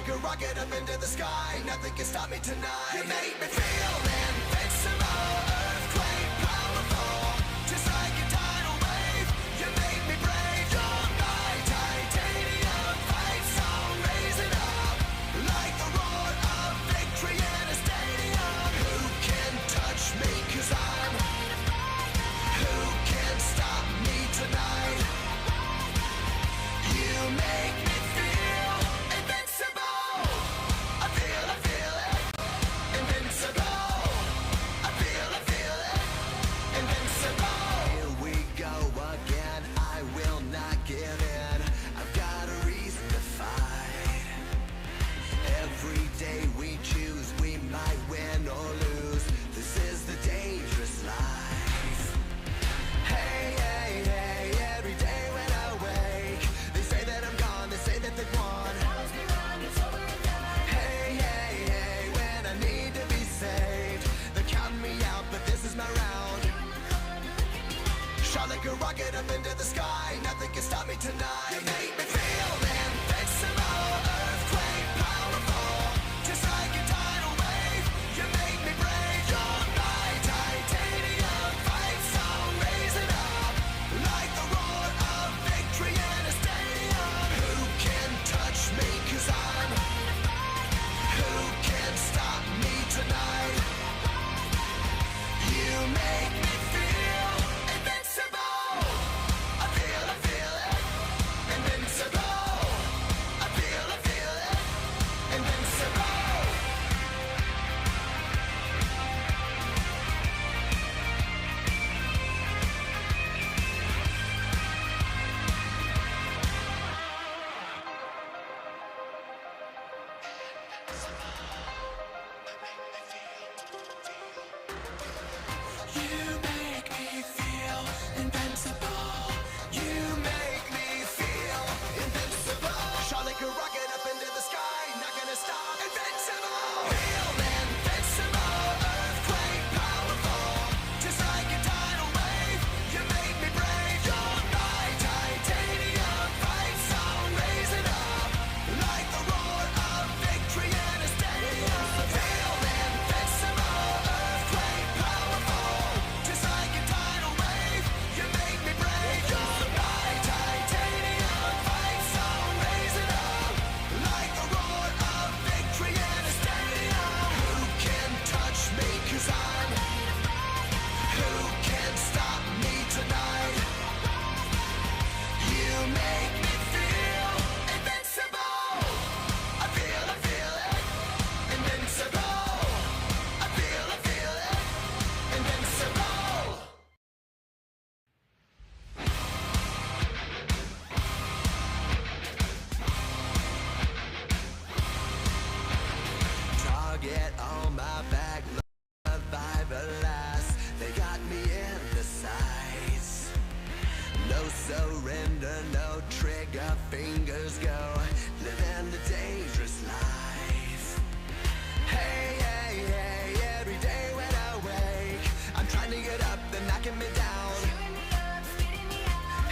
like a rocket up into the sky. Nothing can stop me tonight. You make me feel invincible, earthquake powerful, just like a tidal wave. You make me brave. You're my titanium fight song, raising up like the roar of victory in a stadium. Who can touch me? 'Cause I'm who can stop me tonight? You make me feel invincible. I feel it, invincible. I feel it, invincible. Here we go again, I will not give in. I've got a reason to fight. Every day we choose, we might win or lose. This is the dangerous life. Hey, hey, hey, every day when I wake, they say that I'm gone, they say that they've won. Hey, hey, hey, when I need to be saved, they're counting me out, but this is my round. Shot like a rocket up into the sky, nothing can stop me tonight. You make me feel invincible, earthquake powerful, just like a tidal wave. You make me brave. You're my titanium fight song, raising up like the roar of victory in a stadium. Who can touch me? 'Cause I'm who can stop me tonight? You make me feel invincible. I feel it, invincible. I feel it, invincible. You make me feel invincible. You make me feel invincible. Shot like a rocket up into the sky, not gonna stop. Invincible. Feel invincible, earthquake powerful, just like a tidal wave. You make me brave. You're my titanium fight song, raising up like the roar of victory in a stadium. Feel invincible, earthquake powerful, just like a tidal wave. You make me brave. You're my titanium fight song, raising up like the roar of victory in a stadium. Who can touch me? 'Cause I'm who can stop me tonight? You make me feel invincible. I feel it, invincible. I feel it, invincible. Target on my back, survivalist. They got me in the sights. No surrender, no trigger, fingers go. Living the dangerous life. Hey, hey, hey, every day when I wake, I'm trying to get up, they're knocking me down.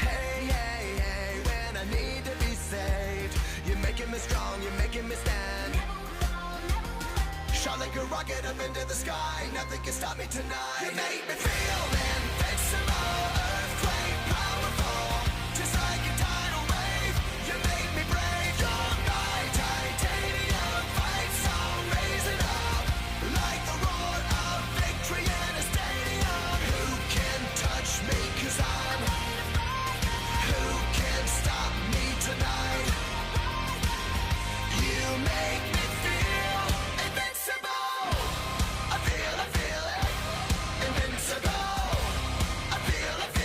Hey, hey, hey, when I need to be saved, you're making me strong, you're making me stand. Shot like a rocket up into the sky, nothing can stop me tonight. You make me feel invincible, earthquake powerful, just like a tidal wave. You make me brave. You're my titanium fight song, raising up like the roar of victory in a stadium. Who can touch me? 'Cause I'm who can stop me tonight? You make me feel invincible. I feel it, invincible. I feel it,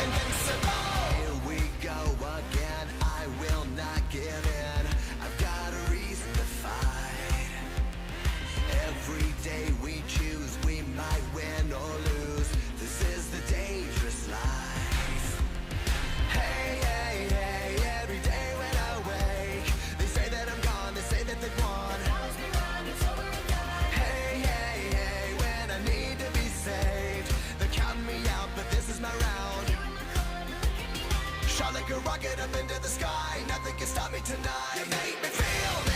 invincible. Here we go again, I will not give in. I've got a reason to fight. Every day we choose, we might win or lose. This is the dangerous life. Hey, hey, hey, every day when I wake, they say that I'm gone, they say that they've won. Hey, hey, hey, when I need to be saved, they're counting me out, but this is my round. Shot like a rocket up into the sky, nothing can stop me tonight. You make me feel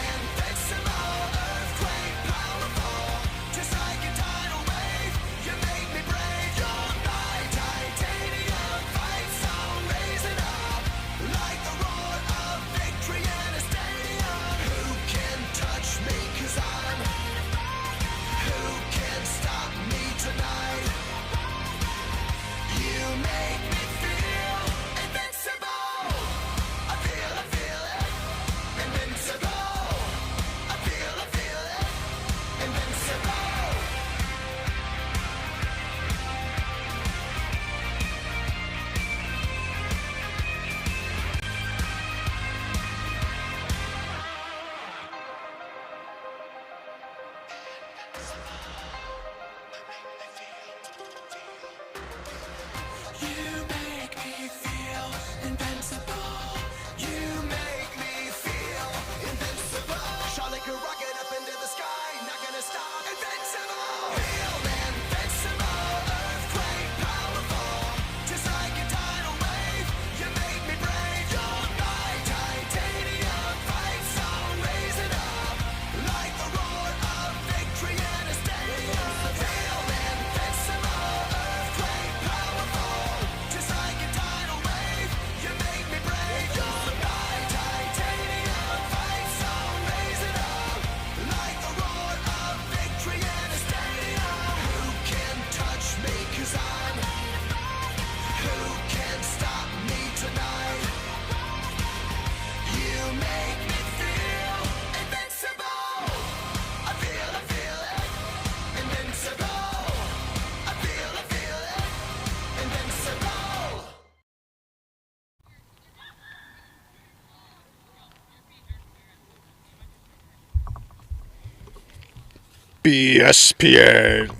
BSPA,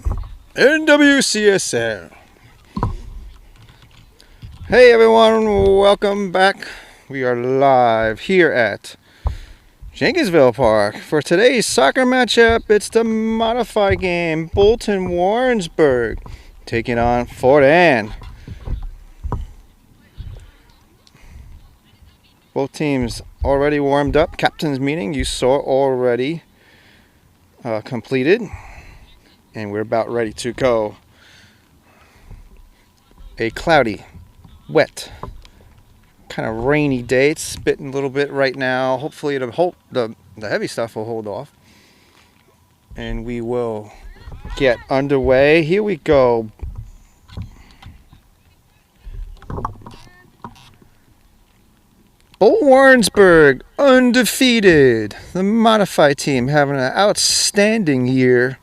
NWCSL. Hey everyone, welcome back. We are live here at Jenkinsville Park for today's soccer matchup. It's the modified game, Bolton Warrensburg taking on Fort Anne. Both teams already warmed up. Captain's meeting you saw already completed, and we're about ready to go. A cloudy, wet, kind of rainy day. It's spitting a little bit right now. Hopefully the heavy stuff will hold off, and we will get underway. Here we go. Bolton Warrensburg undefeated. The modified team having an outstanding year.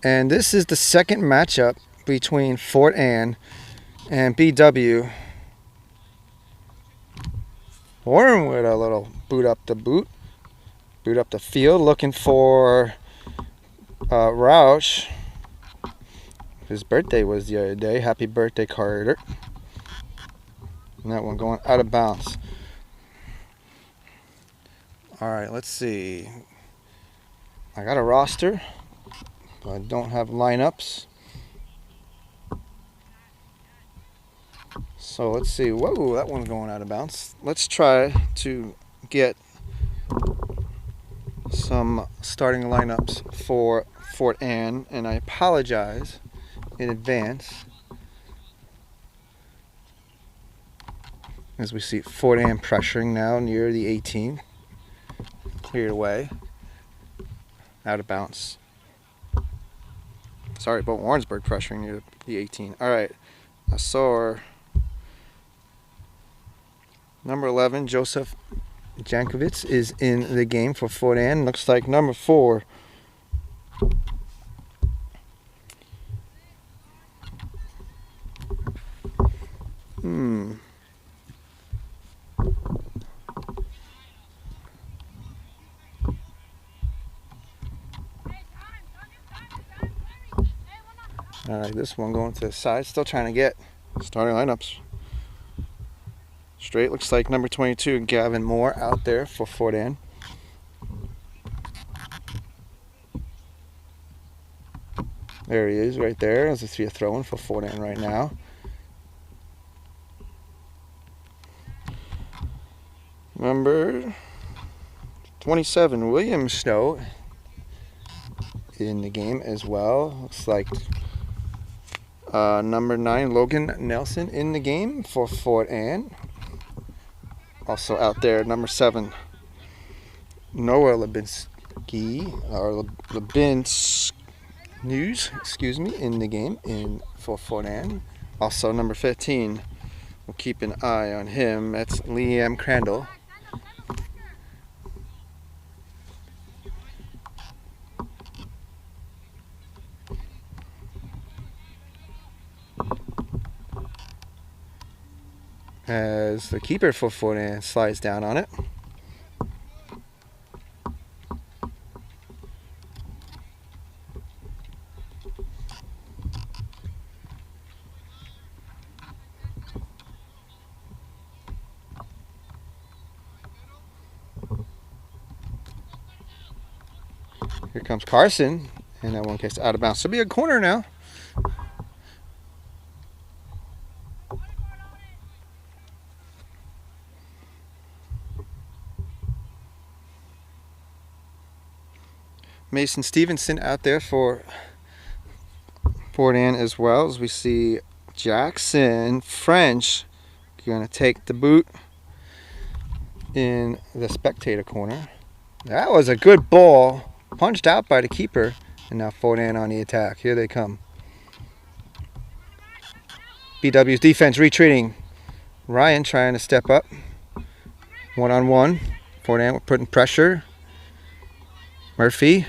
And this is the second matchup between Fort Anne and BW. Warren with a little boot up the field, looking for Roush. His birthday was the other day. Happy birthday, Carter. And that one going out of bounds. All right, let's see. I got a roster, but I don't have lineups. So let's see. Whoa, that one's going out of bounds. Let's try to get some starting lineups for Fort Anne, and I apologize in advance as we see Fort Anne pressuring now near the 18. Cleared away. Out of bounds. Sorry, Bolton Warrensburg pressuring near the 18. All right. I saw number 11, Joseph Jankovic, is in the game for Fort Anne. Looks like number 4, all right, this one going to the side. Still trying to get starting lineups straight. Looks like number 22, Gavin Moore, out there for Fort Anne. There he is right there. As I see a throw-in for Fort Anne right now. Number 27, William Snow, in the game as well. Looks like number 9, Logan Nelson, in the game for Fort Anne. Also out there, number 7, Noah Lebinsky, or Lebins News, excuse me, in the game for Fort Anne. Also number 15, we'll keep an eye on him. That's Liam Crandall. As the keeper for Fort Anne slides down on it. Here comes Carson, and that one gets out of bounds. So it'll be a corner now. Mason Stevenson out there for Fort Anne as well, as we see Jackson French going to take the boot in the spectator corner. That was a good ball, punched out by the keeper, and now Fort Anne on the attack. Here they come. BW's defense retreating. Ryan trying to step up. One-on-one. Fort Anne putting pressure. Murphy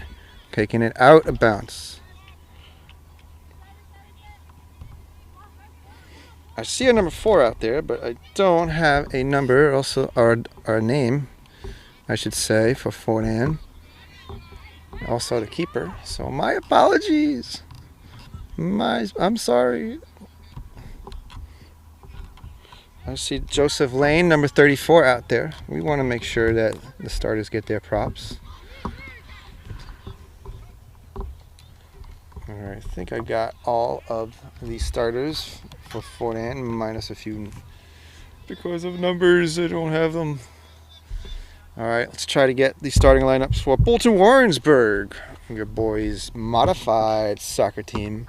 taking it out of bounds. I see a number 4 out there, but I don't have a number, also or a name I should say, for Fort Ann. Also the keeper. So my apologies. I'm sorry. I see Joseph Lane, number 34, out there. We want to make sure that the starters get their props. Alright, I think I got all of these starters for Fort Ann, minus a few because of numbers. I don't have them. Alright, let's try to get the starting lineups for Bolton Warrensburg, your boys' modified soccer team.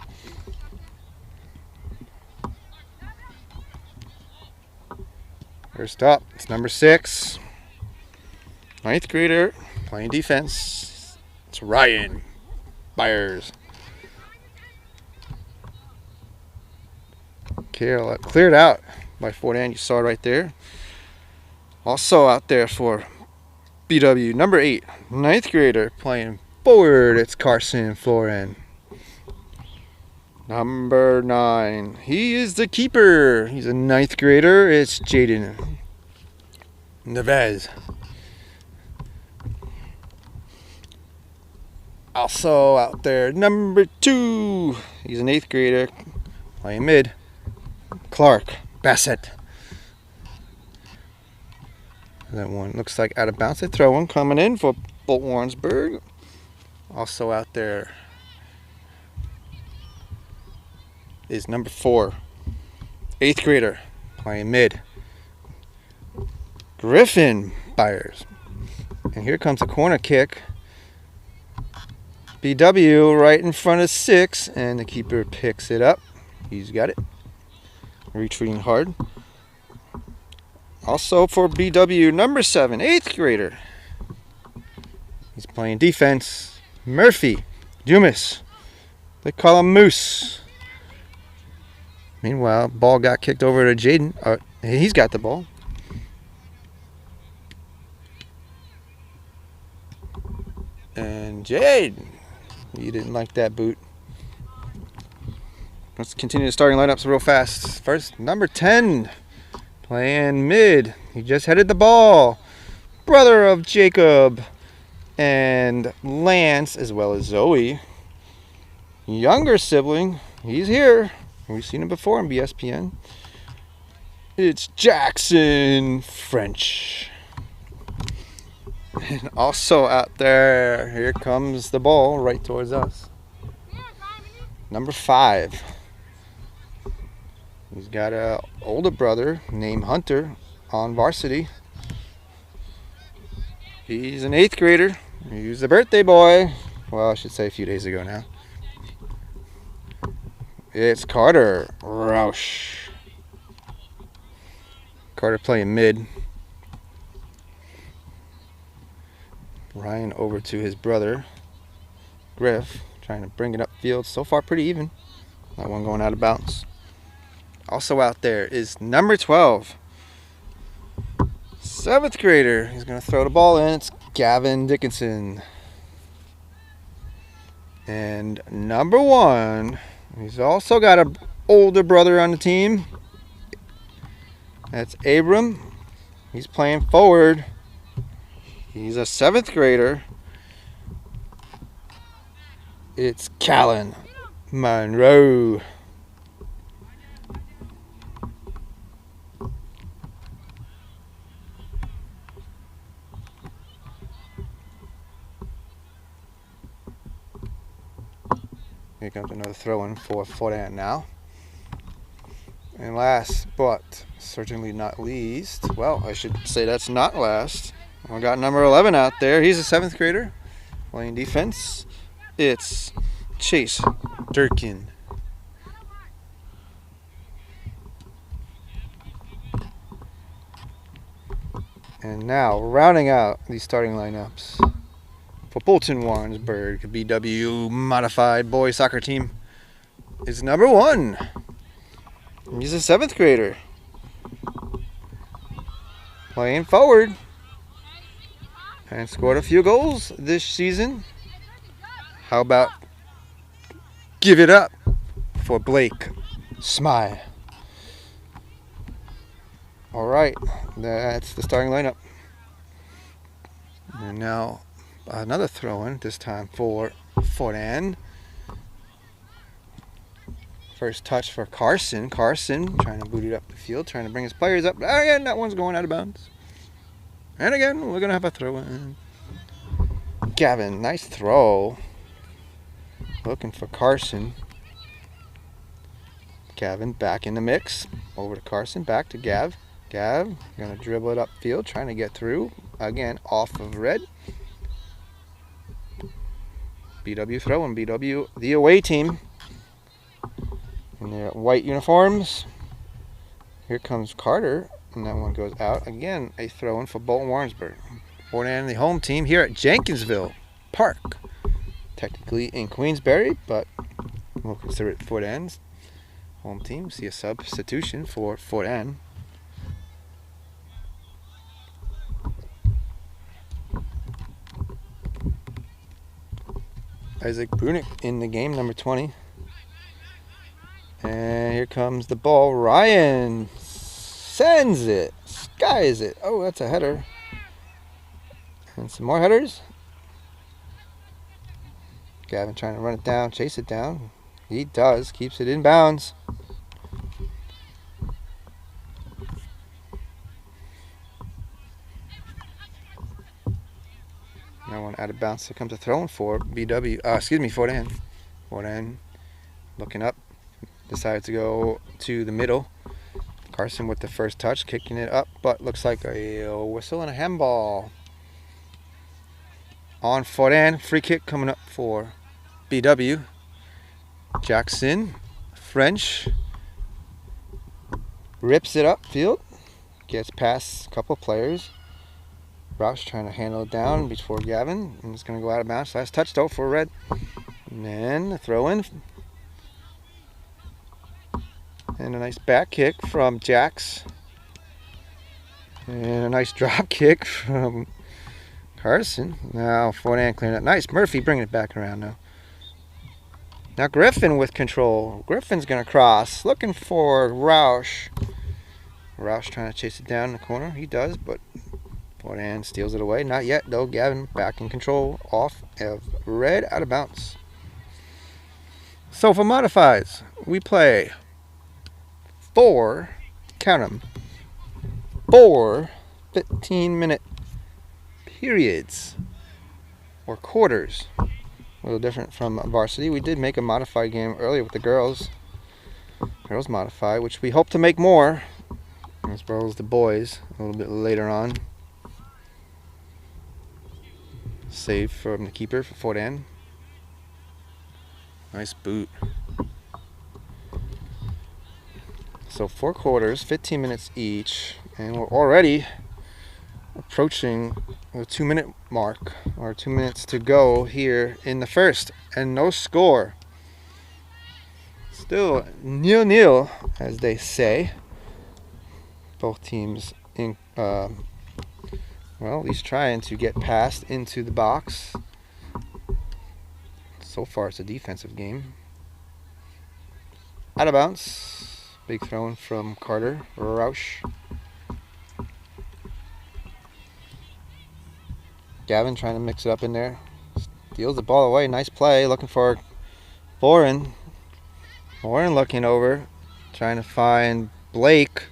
First up, it's number 6, 9th grader, playing defense. It's Ryan Byers. Cleared out by Fort Ann, you saw it right there. Also out there for BW, number 8, 9th grader, playing forward. It's Carson Florin. Number 9, he is the keeper. He's a 9th grader. It's Jaden Neves. Also out there, number 2, he's an 8th grader, playing mid. Clark Bassett. That one looks like out of bounds. They throw one coming in for Bolton Warrensburg. Also out there is number 4, 8th grader, playing mid. Griffin Byers. And here comes a corner kick. BW right in front of 6, and the keeper picks it up. He's got it. Retreating hard. Also for BW, number 7, 8th grader. He's playing defense. Murphy Dumas. They call him Moose. Meanwhile, ball got kicked over to Jaden. He's got the ball. And Jade, you didn't like that boot. Let's continue the starting lineups real fast. First, number 10, playing mid. He just headed the ball. Brother of Jacob and Lance, as well as Zoe. Younger sibling. He's here. We've seen him before on BSPN. It's Jackson French. And also out there, here comes the ball right towards us. Number 5. He's got an older brother named Hunter on varsity. He's an 8th grader. He's a birthday boy. Well, I should say a few days ago now. It's Carter Roush. Carter playing mid. Ryan over to his brother, Griff, trying to bring it upfield. So far pretty even. That one going out of bounds. Also out there is number 12, 7th grader. He's going to throw the ball in. It's Gavin Dickinson. And number 1, he's also got an older brother on the team. That's Abram. He's playing forward. He's a 7th grader. It's Callan Monroe. Here comes another throw-in for Fort Ann now. And last, but certainly not least, well, I should say that's not last. We got number 11 out there. He's a 7th grader playing defense. It's Chase Durkin. And now, rounding out these starting lineups for Bolton Warrensburg BW modified boys soccer team is number 1. He's a 7th grader playing forward and scored a few goals this season. How about give it up for Blake Smythe? All right, that's the starting lineup. And now another throw-in, this time for Fort Ann. First touch for Carson. Carson trying to boot it up the field, trying to bring his players up. Again, that one's going out of bounds. And again, we're going to have a throw-in. Gavin, nice throw. Looking for Carson. Gavin back in the mix. Over to Carson, back to Gav. Gav, going to dribble it upfield, trying to get through. Again, off of red. BW throwing. BW, the away team. In their white uniforms. Here comes Carter, and that one goes out. Again, a throw-in for Bolton Warrensburg. Fort Ann, the home team here at Jenkinsville Park. Technically in Queensbury, but we'll consider it Fort Ann's home team. See a substitution for Fort Ann. Isaac Brunick in the game, number 20. And here comes the ball. Ryan sends it, skies it. Oh, that's a header. And some more headers. Gavin trying to run it down, chase it down. He does, keeps it in bounds. That one out of bounds. Here comes a throw-in for Fort Ann. Fort Ann looking up. Decides to go to the middle. Carson with the first touch, kicking it up, but looks like a whistle and a handball. On Fort Ann, free kick coming up for BW. Jackson, French, rips it upfield, gets past a couple players. Roush trying to handle it down before Gavin, and it's going to go out of bounds. Last touch though for red. And then the throw in. And a nice back kick from Jax. And a nice drop kick from Carson. Now Fort Ann clearing up. Nice. Murphy bringing it back around now. Now Griffin with control. Griffin's going to cross. Looking for Roush. Roush trying to chase it down in the corner. He does, but Fort Ann steals it away. Not yet, though. Gavin back in control. Off of red, out of bounds. So for modifies, we play 4, count them, 4 15-minute periods or quarters. A little different from varsity. We did make a modified game earlier with the girls modified, which we hope to make more, as well as the boys a little bit later on. Save from the keeper for Fort Ann. Nice boot. So 4 quarters, 15 minutes each, and we're already approaching the 2-minute mark, or 2 minutes to go here in the first, and no score. Still 0-0, as they say. Both teams in, well, at least trying to get past into the box. So far, it's a defensive game. Out of bounds. Big throw-in from Carter. Roush. Gavin trying to mix it up in there. Steals the ball away. Nice play. Looking for Warren. Warren looking over. Trying to find Blake.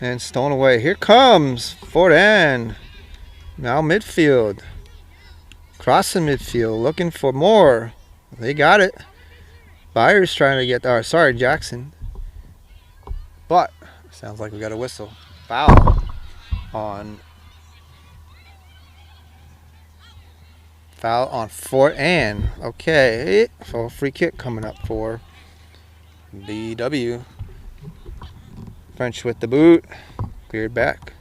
And stolen away. Here comes Fort Ann. Now midfield. Crossing midfield. Looking for more. They got it. Byers trying to get, Jackson. But sounds like we got a whistle. Foul on Fort Ann. Okay, so a free kick coming up for BW. French with the boot, cleared back.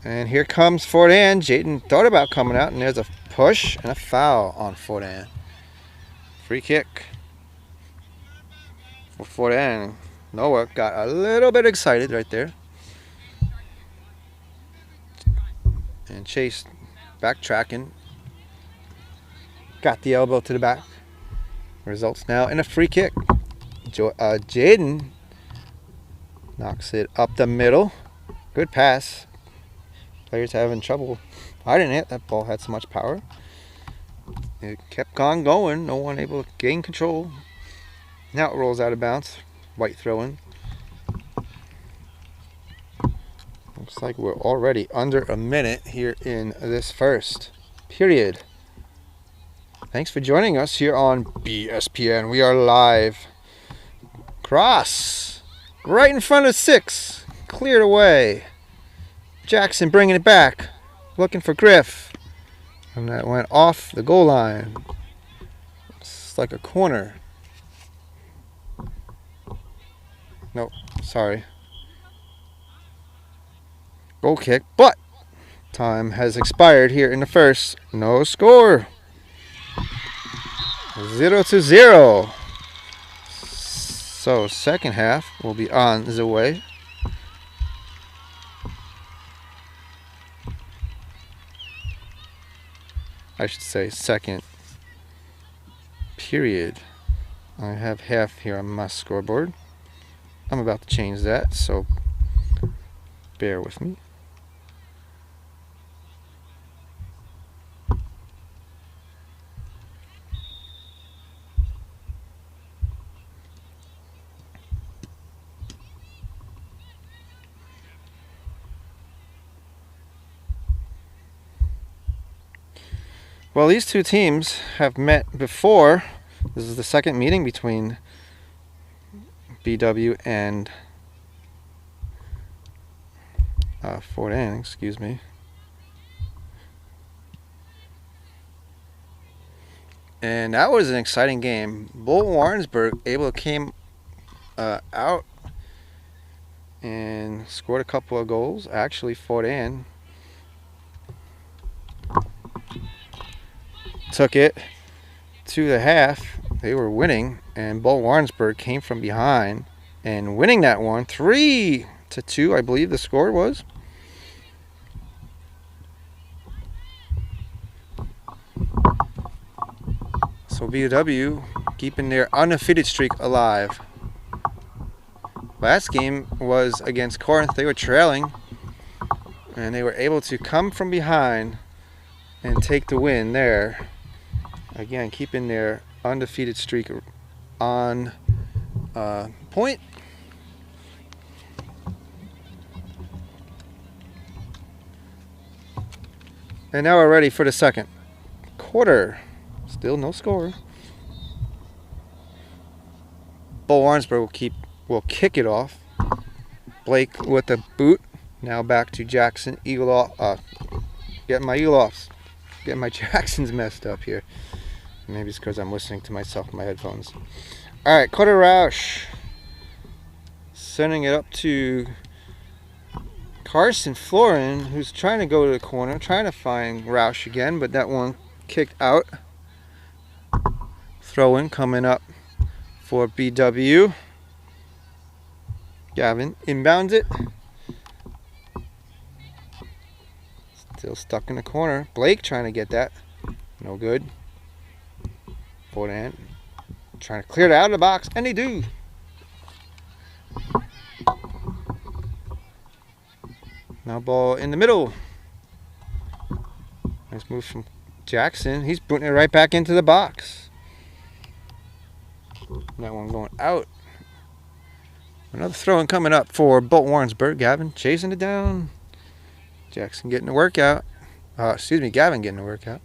And here comes Fort Ann. Jayden thought about coming out, and there's a push and a foul on Fort Ann. Free kick for Fort Ann. Noah got a little bit excited right there. And Chase backtracking. Got the elbow to the back. Results now in a free kick. Jaden knocks it up the middle. Good pass. Players having trouble. I didn't hit. That ball had so much power. It kept on going. No one able to gain control. Now it rolls out of bounds. White throw-in. Looks like we're already under a minute here in this first period. Thanks for joining us here on BSPN. We are live. Cross. Right in front of 6. Cleared away. Jackson bringing it back. Looking for Griff. And that went off the goal line. It's like a corner. Nope, sorry. Goal kick, but time has expired here in the first. No score. 0-0. So second half will be on the way. I should say second period. I have half here on my scoreboard. I'm about to change that, so bear with me. Well, these two teams have met before. This is the second meeting between BW and Fort Anne, excuse me. And that was an exciting game. Bolton Warrensburg able to came out and scored a couple of goals. Actually, Fort Anne took it to the half. They were winning, and Bolton Warrensburg came from behind and winning that one 3-2, I believe the score was. So BW keeping their undefeated streak alive. Last game was against Corinth. They were trailing, and they were able to come from behind and take the win there. Again, keeping their undefeated streak on point. And now we're ready for the second quarter. Still no score. Bolton Warrensburg will kick it off. Blake with the boot. Now back to Jackson. Eagle off. Getting my eagle offs. Getting my Jacksons messed up here. Maybe it's because I'm listening to myself in my headphones. All right, Carter Roush sending it up to Carson Florin, who's trying to go to the corner, trying to find Roush again, but that one kicked out. Throw-in coming up for BW. Gavin inbounds it. Still stuck in the corner. Blake trying to get that. No good. Fort Anne trying to clear it out of the box, and they do. Now ball in the middle. Nice move from Jackson. He's putting it right back into the box. That one going out. Another throw-in coming up for Bolton Warrensburg. Gavin chasing it down. Jackson getting the workout. Gavin getting the workout.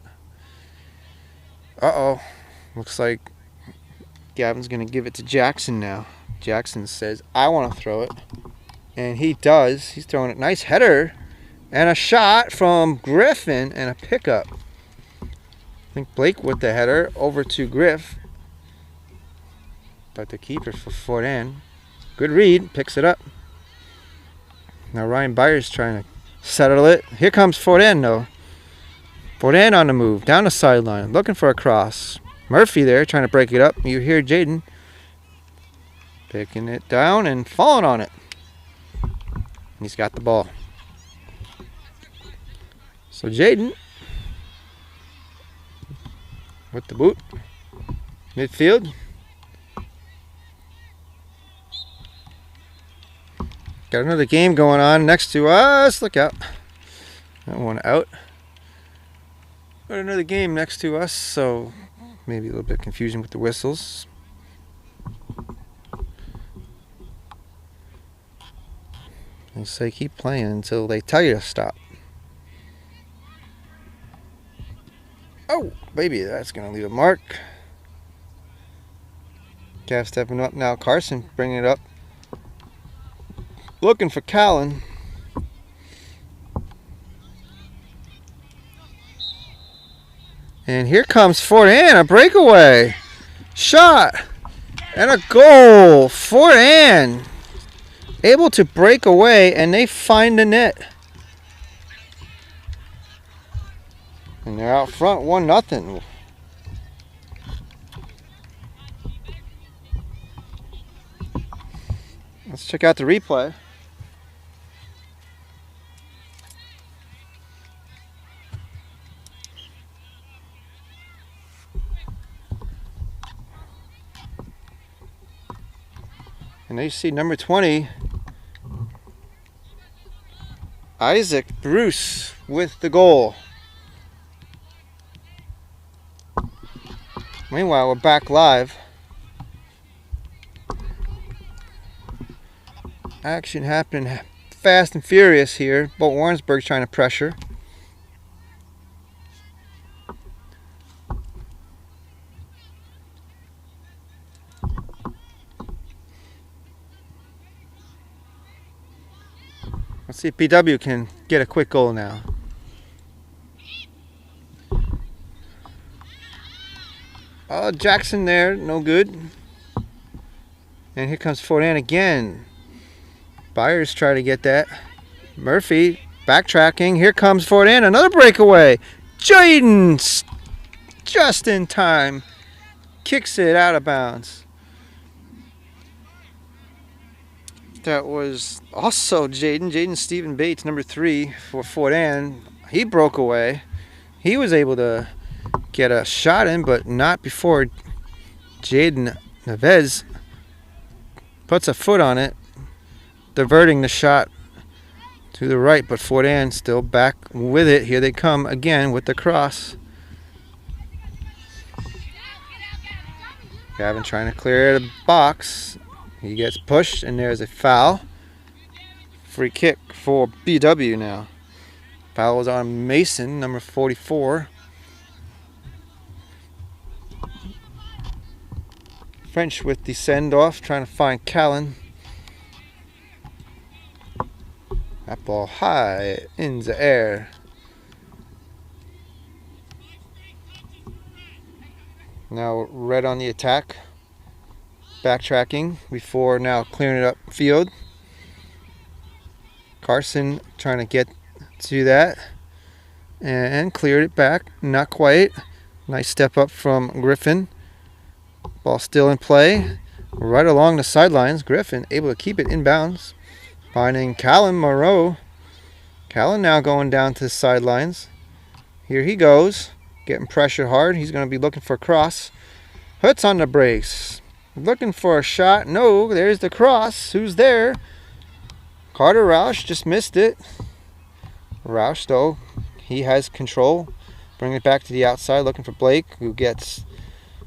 Uh-oh. Looks like Gavin's going to give it to Jackson now. Jackson says, I want to throw it. And he does. He's throwing it. Nice header. And a shot from Griffin and a pickup. I think Blake with the header over to Griff. But the keeper for Fort Anne. Good read. Picks it up. Now Ryan Byers trying to settle it. Here comes Fort Anne though. Fort Anne on the move. Down the sideline. Looking for a cross. Murphy there trying to break it up. You hear Jaden picking it down and falling on it. And he's got the ball. So Jaden with the boot. Midfield. Got another game going on next to us. Look out. That one out. Got another game next to us, so maybe a little bit of confusion with the whistles. They say keep playing until they tell you to stop. Oh, baby, that's going to leave a mark. Gav stepping up now. Carson bringing it up. Looking for Callan. And here comes Fort Ann, a breakaway. Shot. And a goal. Fort Ann able to break away, and they find the net. And they're out front 1-0. Let's check out the replay. And there you see number 20, Isaac Bruce with the goal. Meanwhile, we're back live. Action happening fast and furious here. Bolton Warrensburg trying to pressure. Let's see if BW can get a quick goal now. Oh, Jackson there, no good. And here comes Fort Ann again. Byers try to get that. Murphy backtracking. Here comes Fort Ann, another breakaway. Jaden just in time. Kicks it out of bounds. That was also Jaden Stephen Bates, number 3 for Fort Ann. He broke away. He was able to get a shot in, but not before Jaden Neves puts a foot on it, diverting the shot to the right. But Fort Ann still back with it. Here they come again with the cross. Gavin trying to clear the box. He gets pushed, and there's a foul. Free kick for BW now. Foul is on Mason, number 44. French with the send-off, trying to find Callan. That ball high in the air. Now Red on the attack. Backtracking before now clearing it up field. Carson trying to get to that and cleared it back. Not quite. Nice step up from Griffin. Ball still in play. Right along the sidelines. Griffin able to keep it inbounds. Finding Callan Moreau. Callan now going down to the sidelines. Here he goes. Getting pressure hard. He's going to be looking for a cross. Hurts on the brakes. Looking for a shot. No, there's the cross. Who's there? Carter Roush just missed it. Roush, though, he has control. Bring it back to the outside, looking for Blake, who gets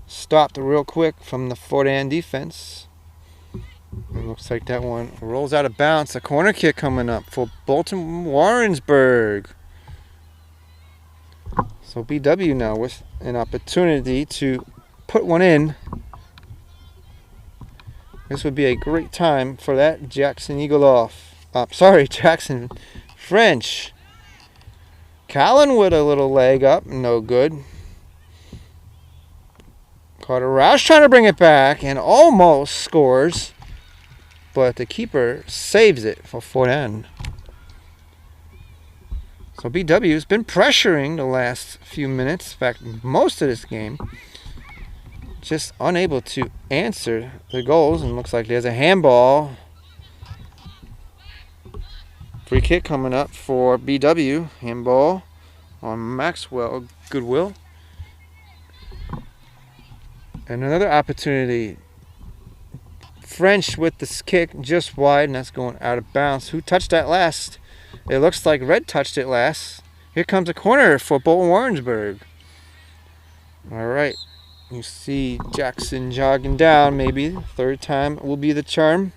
stopped real quick from the Fort Ann defense. It looks like that one rolls out of bounds. A corner kick coming up for Bolton Warrensburg. So BW now with an opportunity to put one in. This would be a great time for that. Jackson Jackson French. Callan with a little leg up. No good. Carter Roush trying to bring it back and almost scores. But the keeper saves it for Fort Ann. So BW's been pressuring the last few minutes. In fact, most of this game. Just unable to answer the goals, and looks like there's a handball. Free kick coming up for BW. Handball on Maxwell Goodwill. And another opportunity French with this kick just wide, and that's going out of bounds. Who touched that last? It looks like Red touched it last. Here comes a corner for Bolton Warrensburg. All right. You see Jackson jogging down, maybe. Third time will be the charm.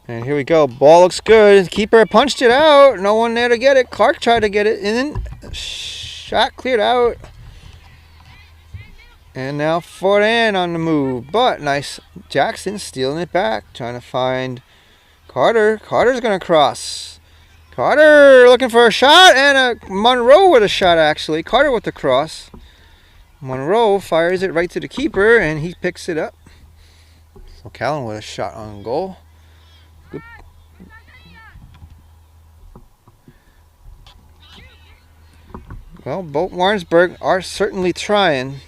And here we go. Ball looks good. Keeper punched it out. No one there to get it. Clark tried to get it in. Shot cleared out. And now Fortan on the move. But nice. Jackson stealing it back. Trying to find Carter. Carter's going to cross. Carter looking for a shot. And a Monroe with a shot, actually. Carter with the cross. Monroe fires it right to the keeper. And he picks it up. So Callan with a shot on goal. Good. Well, Bolton Warrensburg are certainly trying.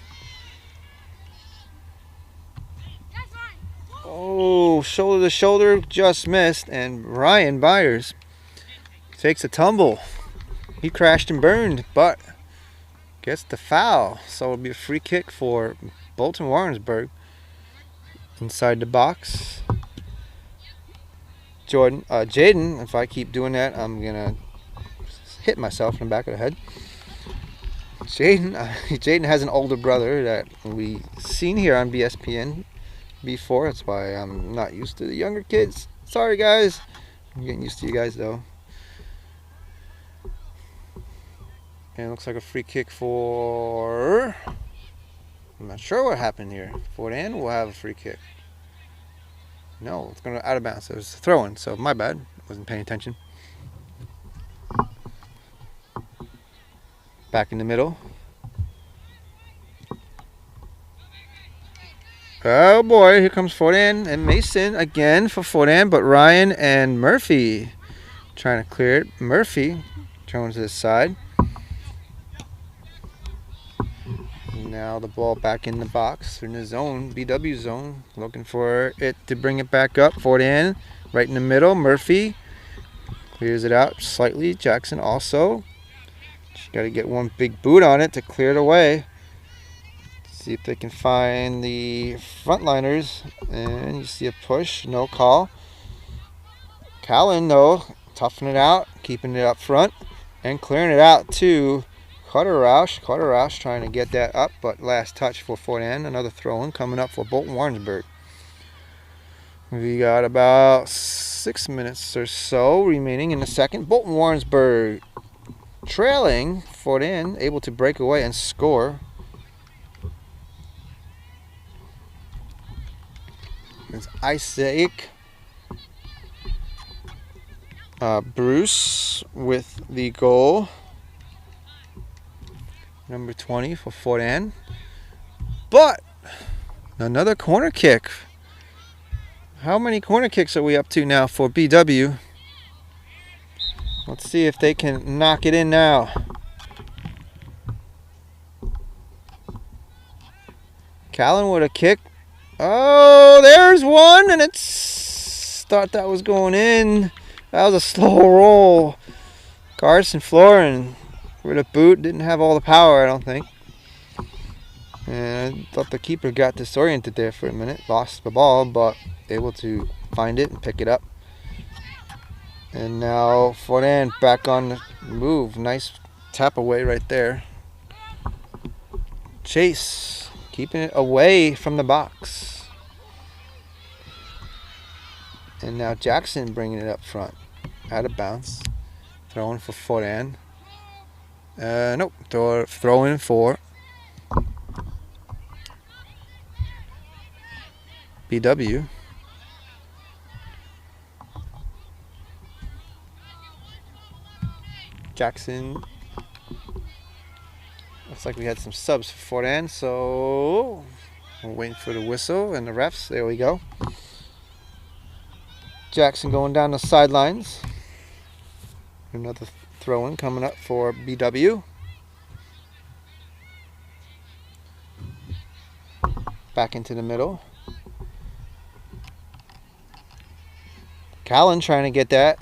Oh, shoulder to shoulder, just missed. And Ryan Byers takes a tumble. He crashed and burned, but gets the foul. So it'll be a free kick for Bolton Warrensburg inside the box. Jaden, if I keep doing that, I'm gonna hit myself in the back of the head. Jaden has an older brother that we seen here on BSPN before. That's why I'm not used to the younger kids. Sorry, guys. I'm getting used to you guys though. And it looks like a free kick for. I'm not sure what happened here. Fortan will have a free kick. No, it's going to out of bounds. It was throwing, so my bad. Wasn't paying attention. Back in the middle. Oh boy, here comes Fortan and Mason again for Fortan, but Ryan and Murphy trying to clear it. Murphy throwing to the side. Now the ball back in the box, in the zone, BW zone, looking for it to bring it back up. Fortan right in the middle. Murphy clears it out slightly. Jackson also. Just got to get one big boot on it to clear it away. See if they can find the frontliners. And you see a push, no call. Callan, though, toughing it out, keeping it up front, and clearing it out to Carter Roush. Carter Roush trying to get that up, but last touch for Fortan. Another throw-in coming up for Bolton Warrensburg. We got about 6 minutes or so remaining in the second. Bolton Warrensburg trailing. Fortan able to break away and score. It's Isaac Bruce with the goal. Number 20 for Fortan. But another corner kick. How many corner kicks are we up to now for BW? Let's see if they can knock it in now. Callan with a kick. Oh, there's one, and it's thought that was going in. That was a slow roll. Carson Florin with a boot, didn't have all the power, I don't think. And I thought the keeper got disoriented there for a minute, lost the ball, but able to find it and pick it up. And now Fortan back on the move. Nice tap away right there. Chase keeping it away from the box. And now Jackson bringing it up front. Out of bounds. Throwing for Fortan. Nope. Throwing for BW. Jackson. Looks like we had some subs for Fortan, so we're waiting for the whistle and the refs. There we go. Jackson going down the sidelines. Another throw-in coming up for BW. Back into the middle. Callan trying to get that.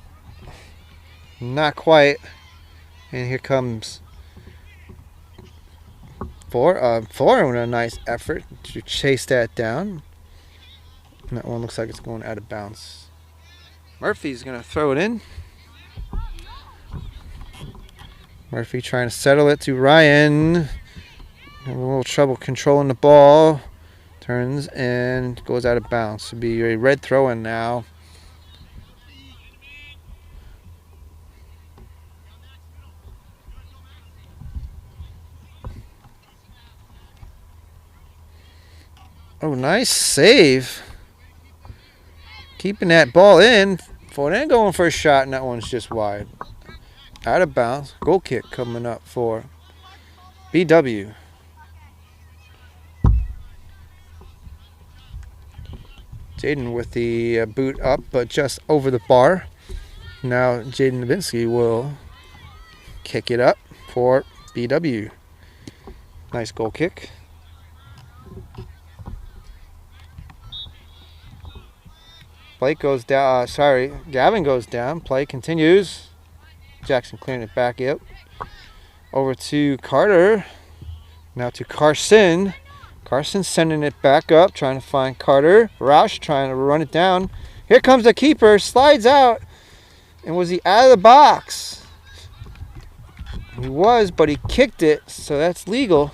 Not quite. And here comes Foreign with a nice effort to chase that down. And that one looks like it's going out of bounds. Murphy's going to throw it in. Murphy trying to settle it to Ryan. Having a little trouble controlling the ball. Turns and goes out of bounds. It'll be a red throw-in now. Oh, nice save. Keeping that ball in. Fortin going for a shot, and that one's just wide. Out of bounds. Goal kick coming up for BW. Jaden with the boot up, but just over the bar. Now Jaden Novinsky will kick it up for BW. Nice goal kick. Blake goes down. Gavin goes down. Play continues. Jackson clearing it back up. Over to Carter. Now to Carson. Carson sending it back up, trying to find Carter. Roush trying to run it down. Here comes the keeper. Slides out. And was he out of the box? He was, but he kicked it, so that's legal.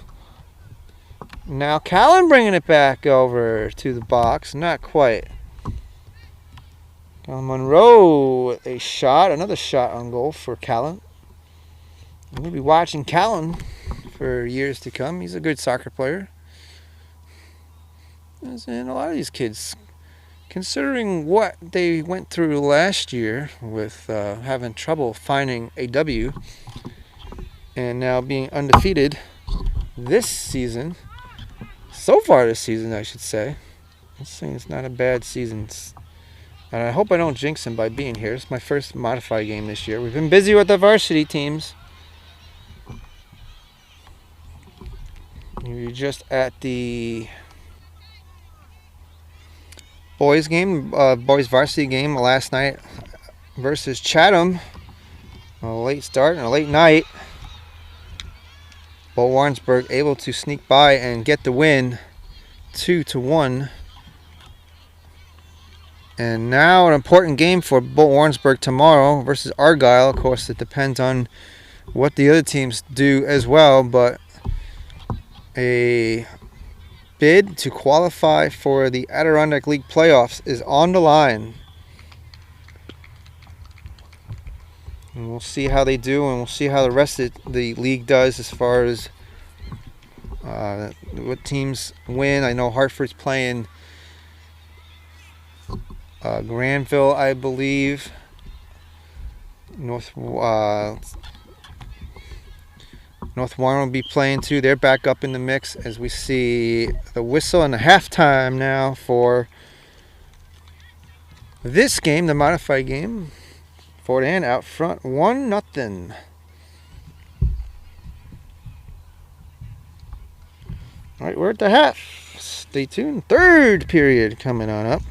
Now Callan bringing it back over to the box. Not quite. Monroe with a shot, another shot on goal for Callan. We'll be watching Callan for years to come. He's a good soccer player. And a lot of these kids, considering what they went through last year with having trouble finding a W and now being undefeated this season, so far this season I should say, it's not a bad season. And I hope I don't jinx him by being here. It's my first modified game this year. We've been busy with the varsity teams. You're just at the boys game, boys varsity game last night versus Chatham. A late start and a late night. But Warrensburg able to sneak by and get the win, 2-1. And now an important game for Warrensburg tomorrow versus Argyle. Of course, it depends on what the other teams do as well, but a bid to qualify for the Adirondack League playoffs is on the line. And we'll see how they do, and we'll see how the rest of the league does as far as what teams win. I know Hartford's playing Granville, I believe. North Warren will be playing too. They're back up in the mix as we see the whistle and the halftime now for this game, the modified game. Fort Ann out front, 1-0. All right, we're at the half. Stay tuned. Third period coming on up.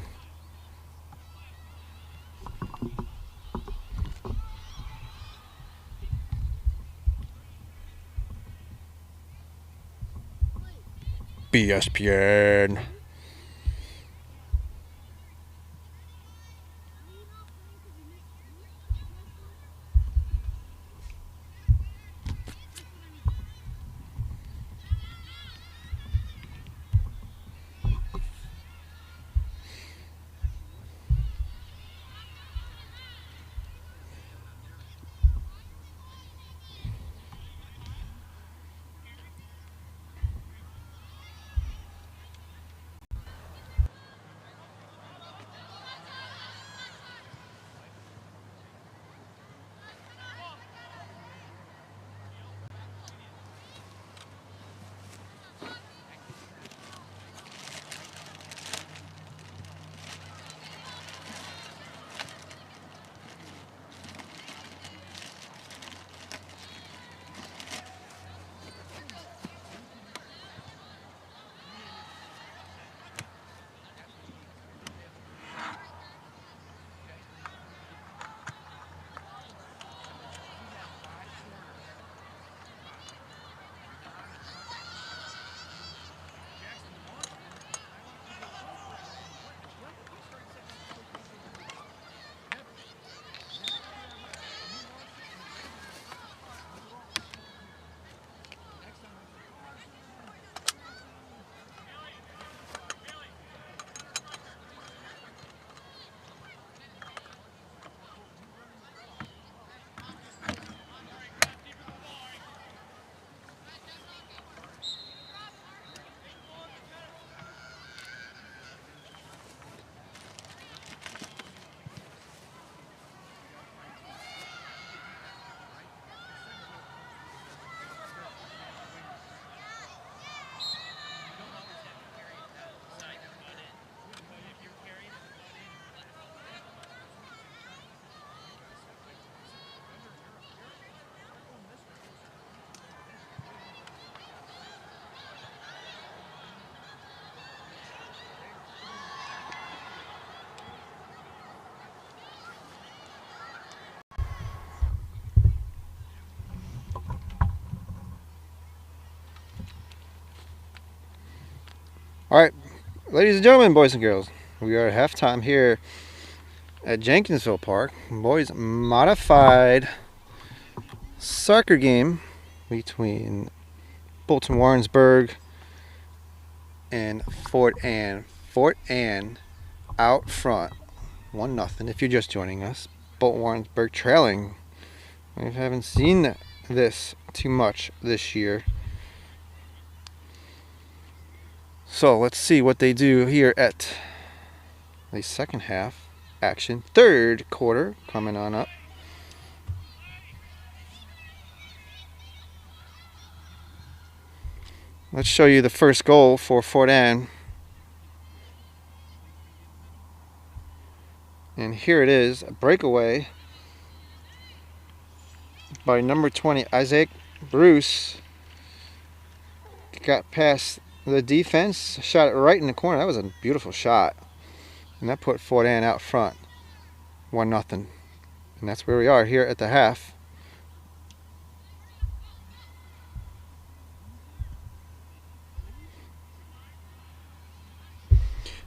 BSPN. All right, ladies and gentlemen, boys and girls, we are at halftime here at Jenkinsville Park. Boys modified soccer game between Bolton Warrensburg and Fort Ann. Fort Ann out front, 1-0. If you're just joining us, Bolton Warrensburg trailing. We haven't seen this too much this year. So let's see what they do here at the second half action. Third quarter coming on up. Let's show you the first goal for Fort Ann. And here it is, a breakaway by number 20, Isaac Bruce. Got past the defense, shot it right in the corner. That was a beautiful shot. And that put Fort Ann out front, 1-0. And that's where we are here at the half.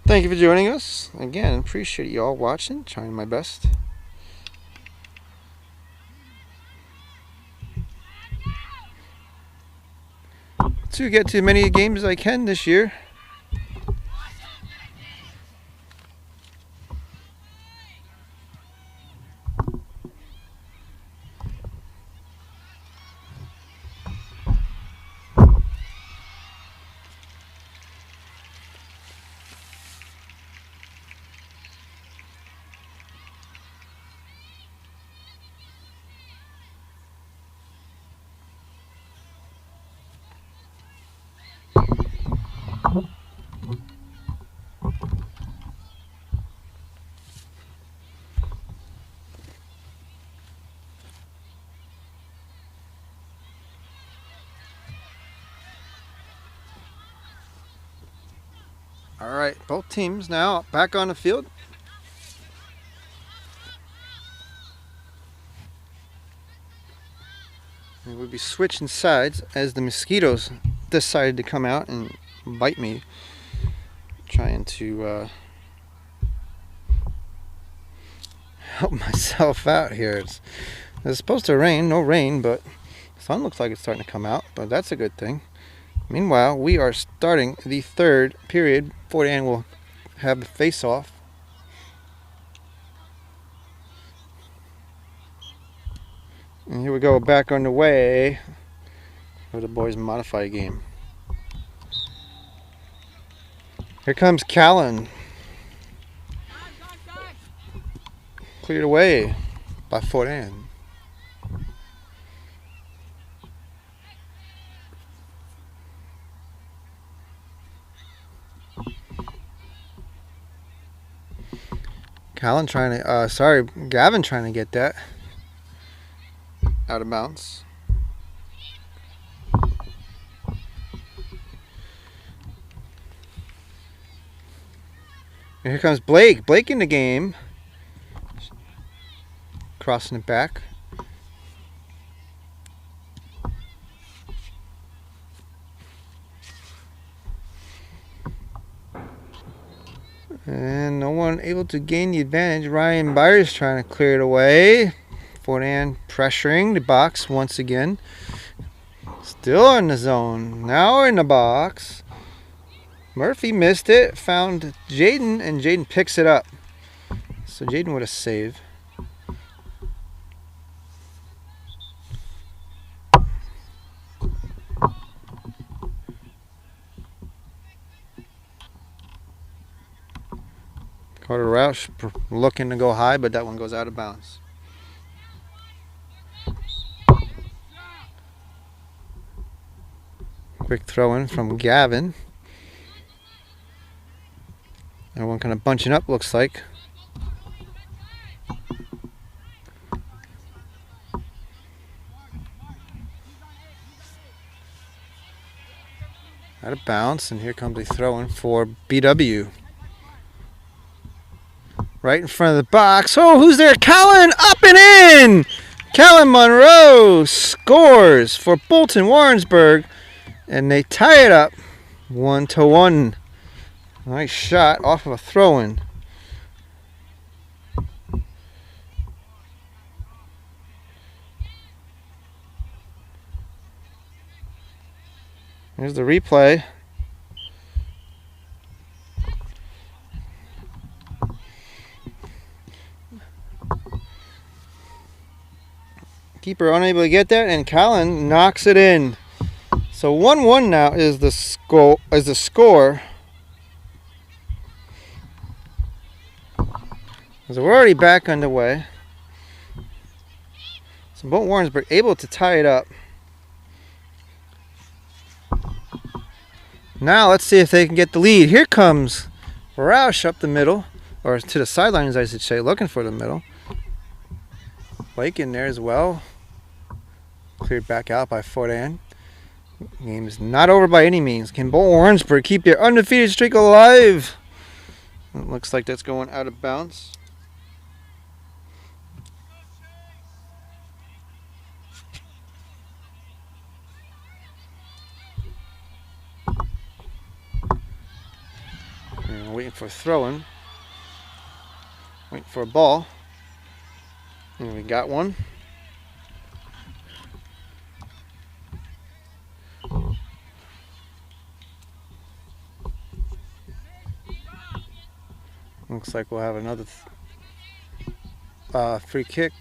Thank you for joining us. Again, appreciate you all watching. Trying my best. To get to as many games as I can this year. All right, both teams now back on the field. And we'll be switching sides as the mosquitoes decided to come out and bite me. Trying to help myself out here. It's supposed to rain, no rain, but the sun looks like it's starting to come out, but that's a good thing. Meanwhile, we are starting the third period. Fort Ann will have the face-off. And here we go, back underway for the boys' modified game. Here comes Callan. Cleared away by Fort Ann. Gavin trying to get that out of bounds. And here comes Blake. Blake in the game. Crossing it back. And no one able to gain the advantage. Ryan Byers trying to clear it away. Fort Ann pressuring the box once again. Still in the zone. Now we're in the box. Murphy missed it. Found Jaden, and Jaden picks it up. So Jaden with a save. Carter Roush looking to go high, but that one goes out of bounds. Quick throw in from Gavin. Everyone kind of bunching up, looks like. Out of bounds, and here comes a throw in for BW. Right in front of the box. Oh, who's there? Callan up and in! Callan Monroe scores for Bolton Warrensburg, and they tie it up 1-1. Nice shot off of a throw-in. Here's the replay. Keeper unable to get that, and Callan knocks it in. So 1-1 now is the score. So we're already back underway. So Bolton Warrensburg able to tie it up. Now let's see if they can get the lead. Here comes Roush up the middle, or to the sidelines I should say, looking for the middle. Blake in there as well. Cleared back out by Fortan. Game is not over by any means. Can Bolton Warrensburg keep their undefeated streak alive? It looks like that's going out of bounds. And waiting for a throw-in. Waiting for a ball. And we got one. Looks like we'll have another free kick,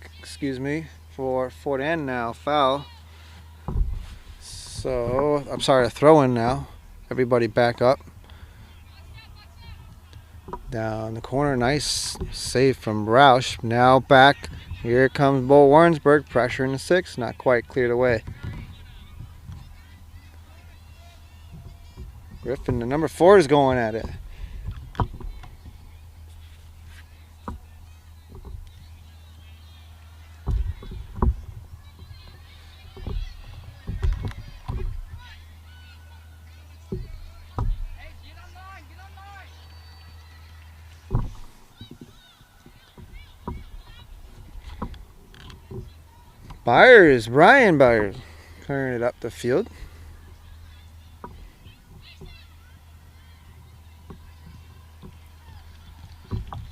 for Fort Ann now. Foul. So, I'm sorry, a throw-in now. Everybody back up. Down the corner, nice save from Roush. Now back. Here comes Bolton Warrensburg, pressure in the 6, not quite cleared away. Griffin, the number 4, is going at it. Brian Byers, clearing it up the field.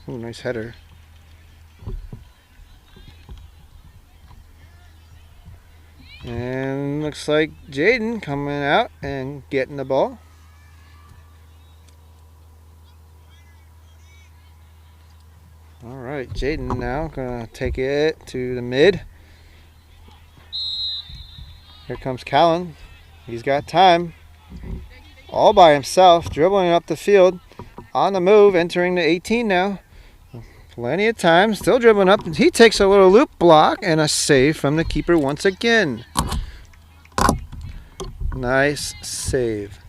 Ooh, nice header. And looks like Jaden coming out and getting the ball. All right, Jaden now gonna take it to the mid. Here comes Callan. He's got time. All by himself, dribbling up the field. On the move, entering the 18 now. Plenty of time, still dribbling up. He takes a little loop block and a save from the keeper once again. Nice save.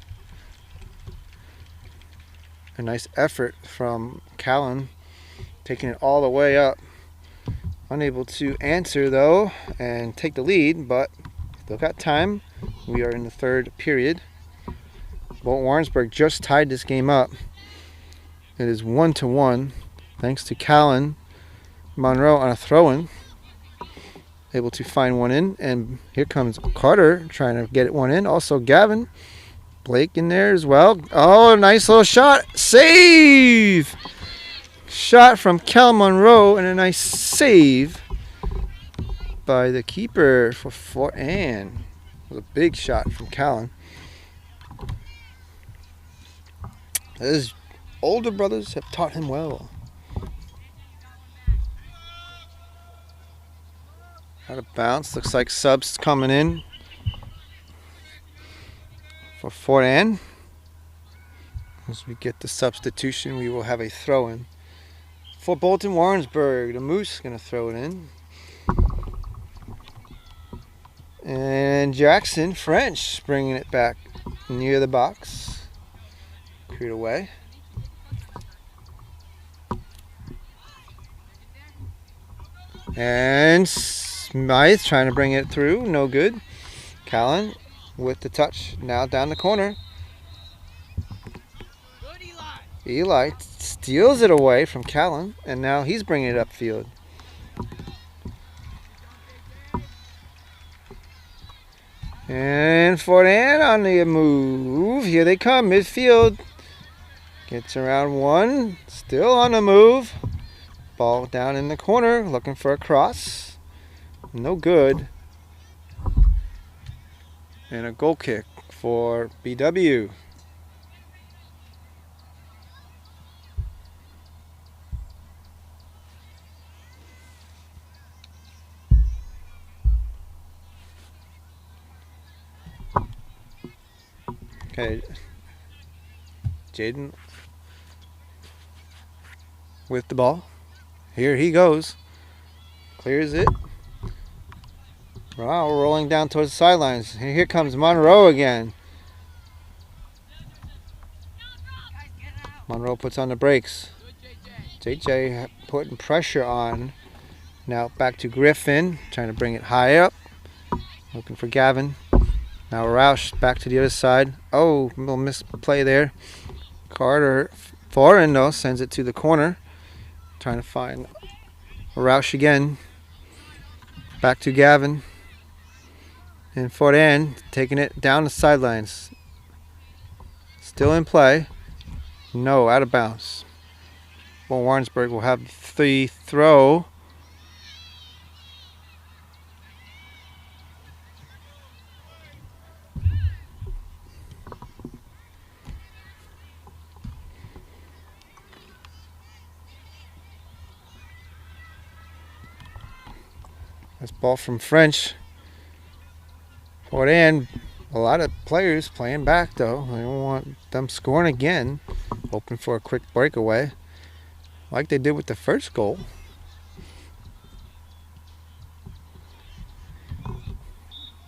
A nice effort from Callan, taking it all the way up. Unable to answer though and take the lead, but still got time. We are in the 3rd period. Bolton Warrensburg just tied this game up. It is 1-1 thanks to Callan Monroe on a throw-in. Able to find one in, and here comes Carter trying to get one in. Also Gavin. Blake in there as well. Oh, nice little shot. Save! Shot from Cal Monroe and a nice save by the keeper for Fort Ann. It was a big shot from Callan. His older brothers have taught him well. Out of bounds. Looks like subs coming in for Fort Ann. As we get the substitution, we will have a throw-in. For Bolton Warrensburg, the Moose going to throw it in. And Jackson French bringing it back near the box. Cleared away. And Smythe trying to bring it through. No good. Callan with the touch. Now down the corner. Eli steals it away from Callan, and now he's bringing it upfield. And Fort Ann on the move. Here they come, midfield. Gets around one. Still on the move. Ball down in the corner. Looking for a cross. No good. And a goal kick for BW. Okay, Jaden with the ball. Here he goes. Clears it. Wow, rolling down towards the sidelines. And here comes Monroe again. Monroe puts on the brakes. JJ putting pressure on. Now back to Griffin, trying to bring it high up. Looking for Gavin. Now Roush back to the other side. Oh, little misplay there. Carter foreign though, sends it to the corner. Trying to find Roush again. Back to Gavin. And Fortan taking it down the sidelines. Still in play. No, out of bounds. Well, Warrensburg will have the throw. This ball from French. Fortan, a lot of players playing back though. They don't want them scoring again. Hoping for a quick breakaway, like they did with the first goal.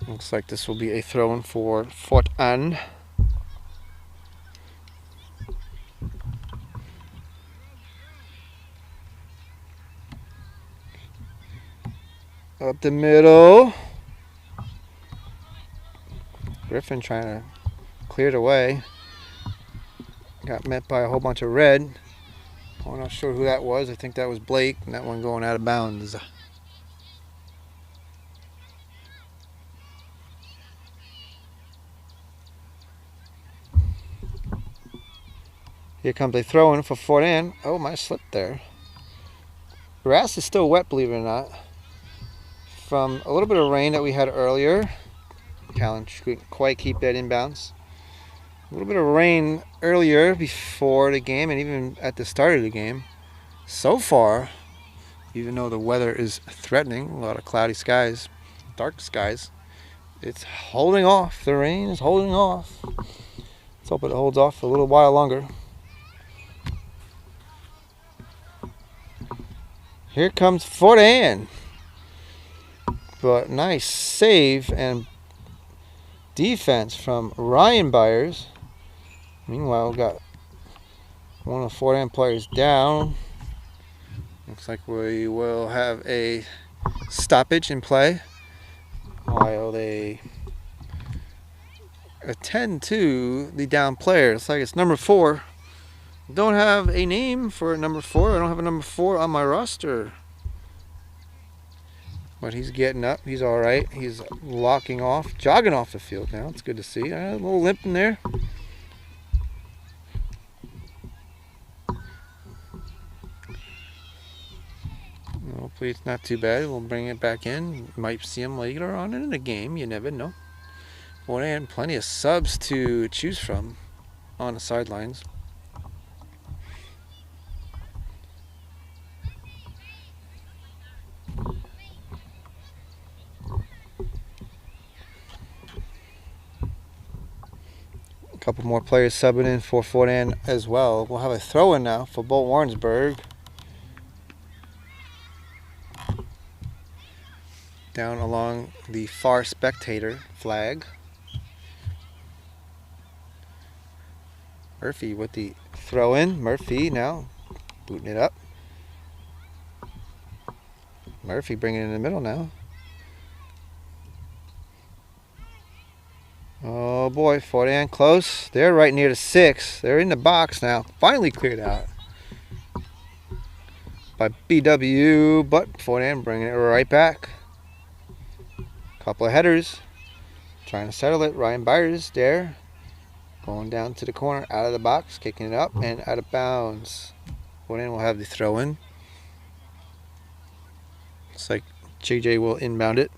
Looks like this will be a throw-in for Fortan. Up the middle. Griffin trying to clear it away. Got met by a whole bunch of red. I'm not sure who that was. I think that was Blake, and that one going out of bounds. Here comes a throw-in for Fortan. Oh, my slip there. Grass is still wet, believe it or not. From a little bit of rain that we had earlier. Callan couldn't quite keep that inbounds. A little bit of rain earlier before the game and even at the start of the game. So far, even though the weather is threatening, a lot of cloudy skies, dark skies, it's holding off. The rain is holding off. Let's hope it holds off for a little while longer. Here comes Fortan. But nice save and defense from Ryan Byers. Meanwhile, got one of the Fortan players down. Looks like we will have a stoppage in play while they attend to the down player. It's like it's number 4. Don't have a name for number 4. I don't have a number 4 on my roster. But he's getting up. He's all right. He's locking off, jogging off the field now. It's good to see. A little limp in there. Hopefully it's not too bad. We'll bring it back in. Might see him later on in the game. You never know. And plenty of subs to choose from on the sidelines. A couple more players subbing in for Fortan as well. We'll have a throw-in now for Bolton Warrensburg. Down along the far spectator flag. Murphy with the throw-in. Murphy now booting it up. Murphy bringing it in the middle now. Oh boy, Fortan close. They're right near the 6. They're in the box now. Finally cleared out by BW, but Fortan bringing it right back. Couple of headers. Trying to settle it. Ryan Byers there. Going down to the corner, out of the box, kicking it up and out of bounds. Warren will have the throw in. Looks like JJ will inbound it.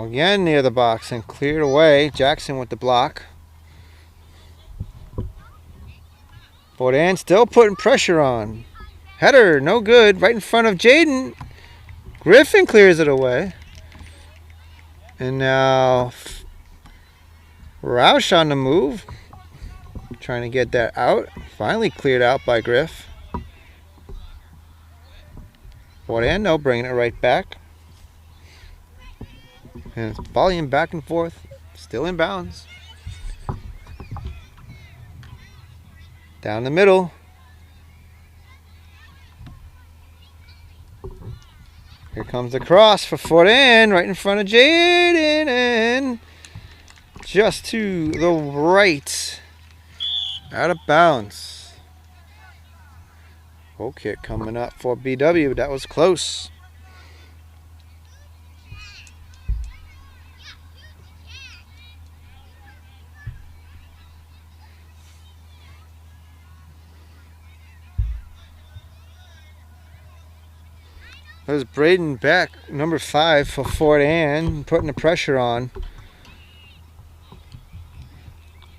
Again near the box and cleared away. Jackson with the block. Bolton still putting pressure on. Header, no good. Right in front of Jaden. Griffin clears it away. And now Roush on the move. Trying to get that out. Finally cleared out by Griff. Bolton, no, bringing it right back. And it's volleying back and forth. Still in bounds. Down the middle. Here comes the cross for Fortin, right in front of Jaden, and just to the right. Out of bounds. Goal kick coming up for BW. That was close. There's Braden Beck, number 5 for Fort Ann, putting the pressure on.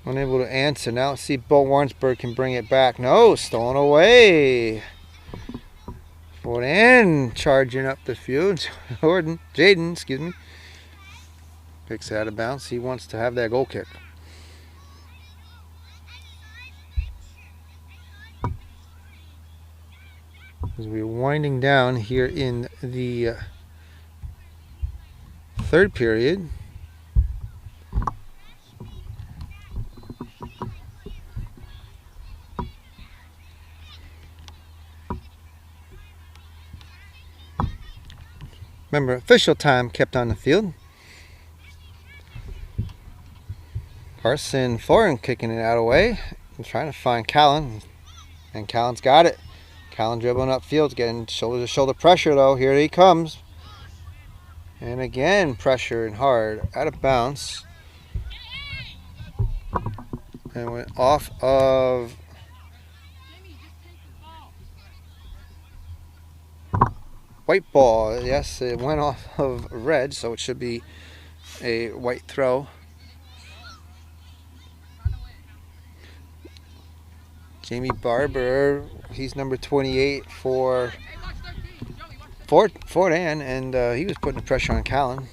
Unable to answer. Now let's see if Warrensburg can bring it back. No, stolen away. Fort Ann charging up the field. Jaden, excuse me. Picks it out of bounds. He wants to have that goal kick. As we're winding down here in the third period. Remember, official time kept on the field. Carson Foreign kicking it out away and trying to find Callan. And Callan's got it. Callan dribbling upfield, getting shoulder to shoulder pressure though. Here he comes. And again, pressure and hard. Out of bounds. And went off of white ball. Yes, it went off of red, so it should be a white throw. Jamie Barber, he's number 28 for Fort Ann, and he was putting the pressure on Callan.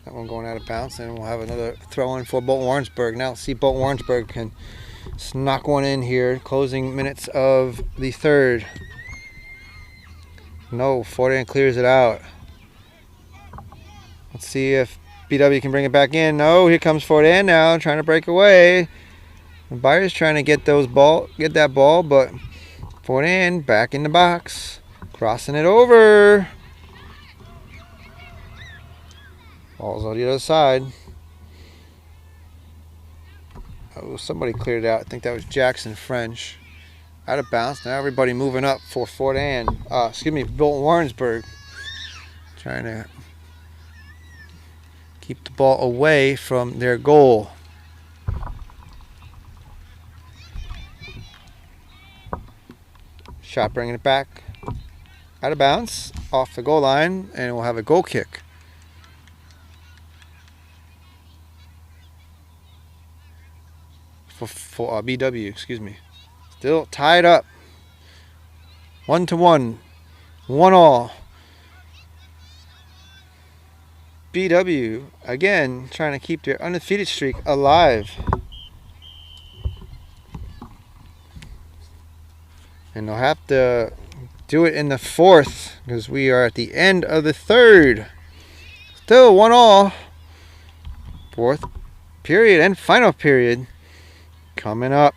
That one going out of bounds, and we'll have another throw in for Bolton Warrensburg. Now let's see if Bolton Warrensburg can knock one in here. Closing minutes of the third. No, Fort Ann clears it out. Let's see if BW can bring it back in. No, here comes Fort Ann now, trying to break away. The Byers trying to get that ball, but Fort Ann back in the box, crossing it over. Ball's on the other side. Oh, somebody cleared it out. I think that was Jackson French. Out of bounds. Now everybody moving up for Fort Ann. Bolton Warrensburg. Trying to keep the ball away from their goal. Shot bringing it back. Out of bounds. Off the goal line. And we'll have a goal kick. For BW, excuse me. Still tied up. 1-1. 1-1. BW, again, trying to keep their undefeated streak alive. And they'll have to do it in the fourth because we are at the end of the third. Still 1-1. Fourth period and final period coming up.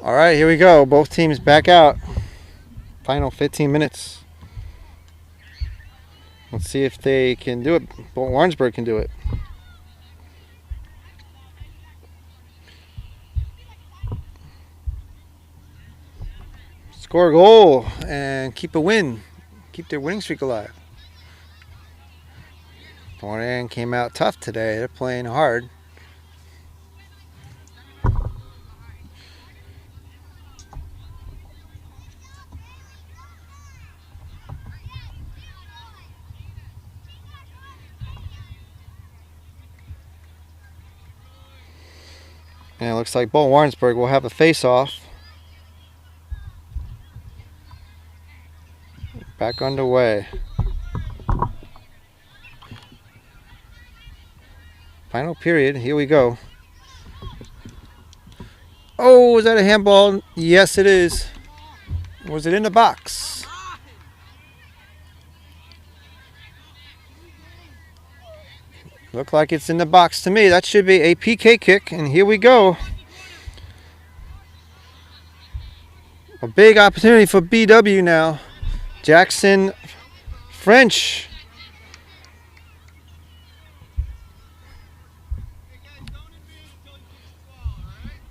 All right, here we go. Both teams back out. Final 15 minutes. Let's see if they can do it. Warrensburg can do it. Score a goal and keep a win. Keep their winning streak alive. Fort Ann came out tough today. They're playing hard. And it looks like Bolton Warrensburg will have a face-off. Back underway. Final period. Here we go. Oh, is that a handball? Yes, it is. Was it in the box? Look like it's in the box to me. That should be a PK kick, and here we go. A big opportunity for BW now. Jackson French.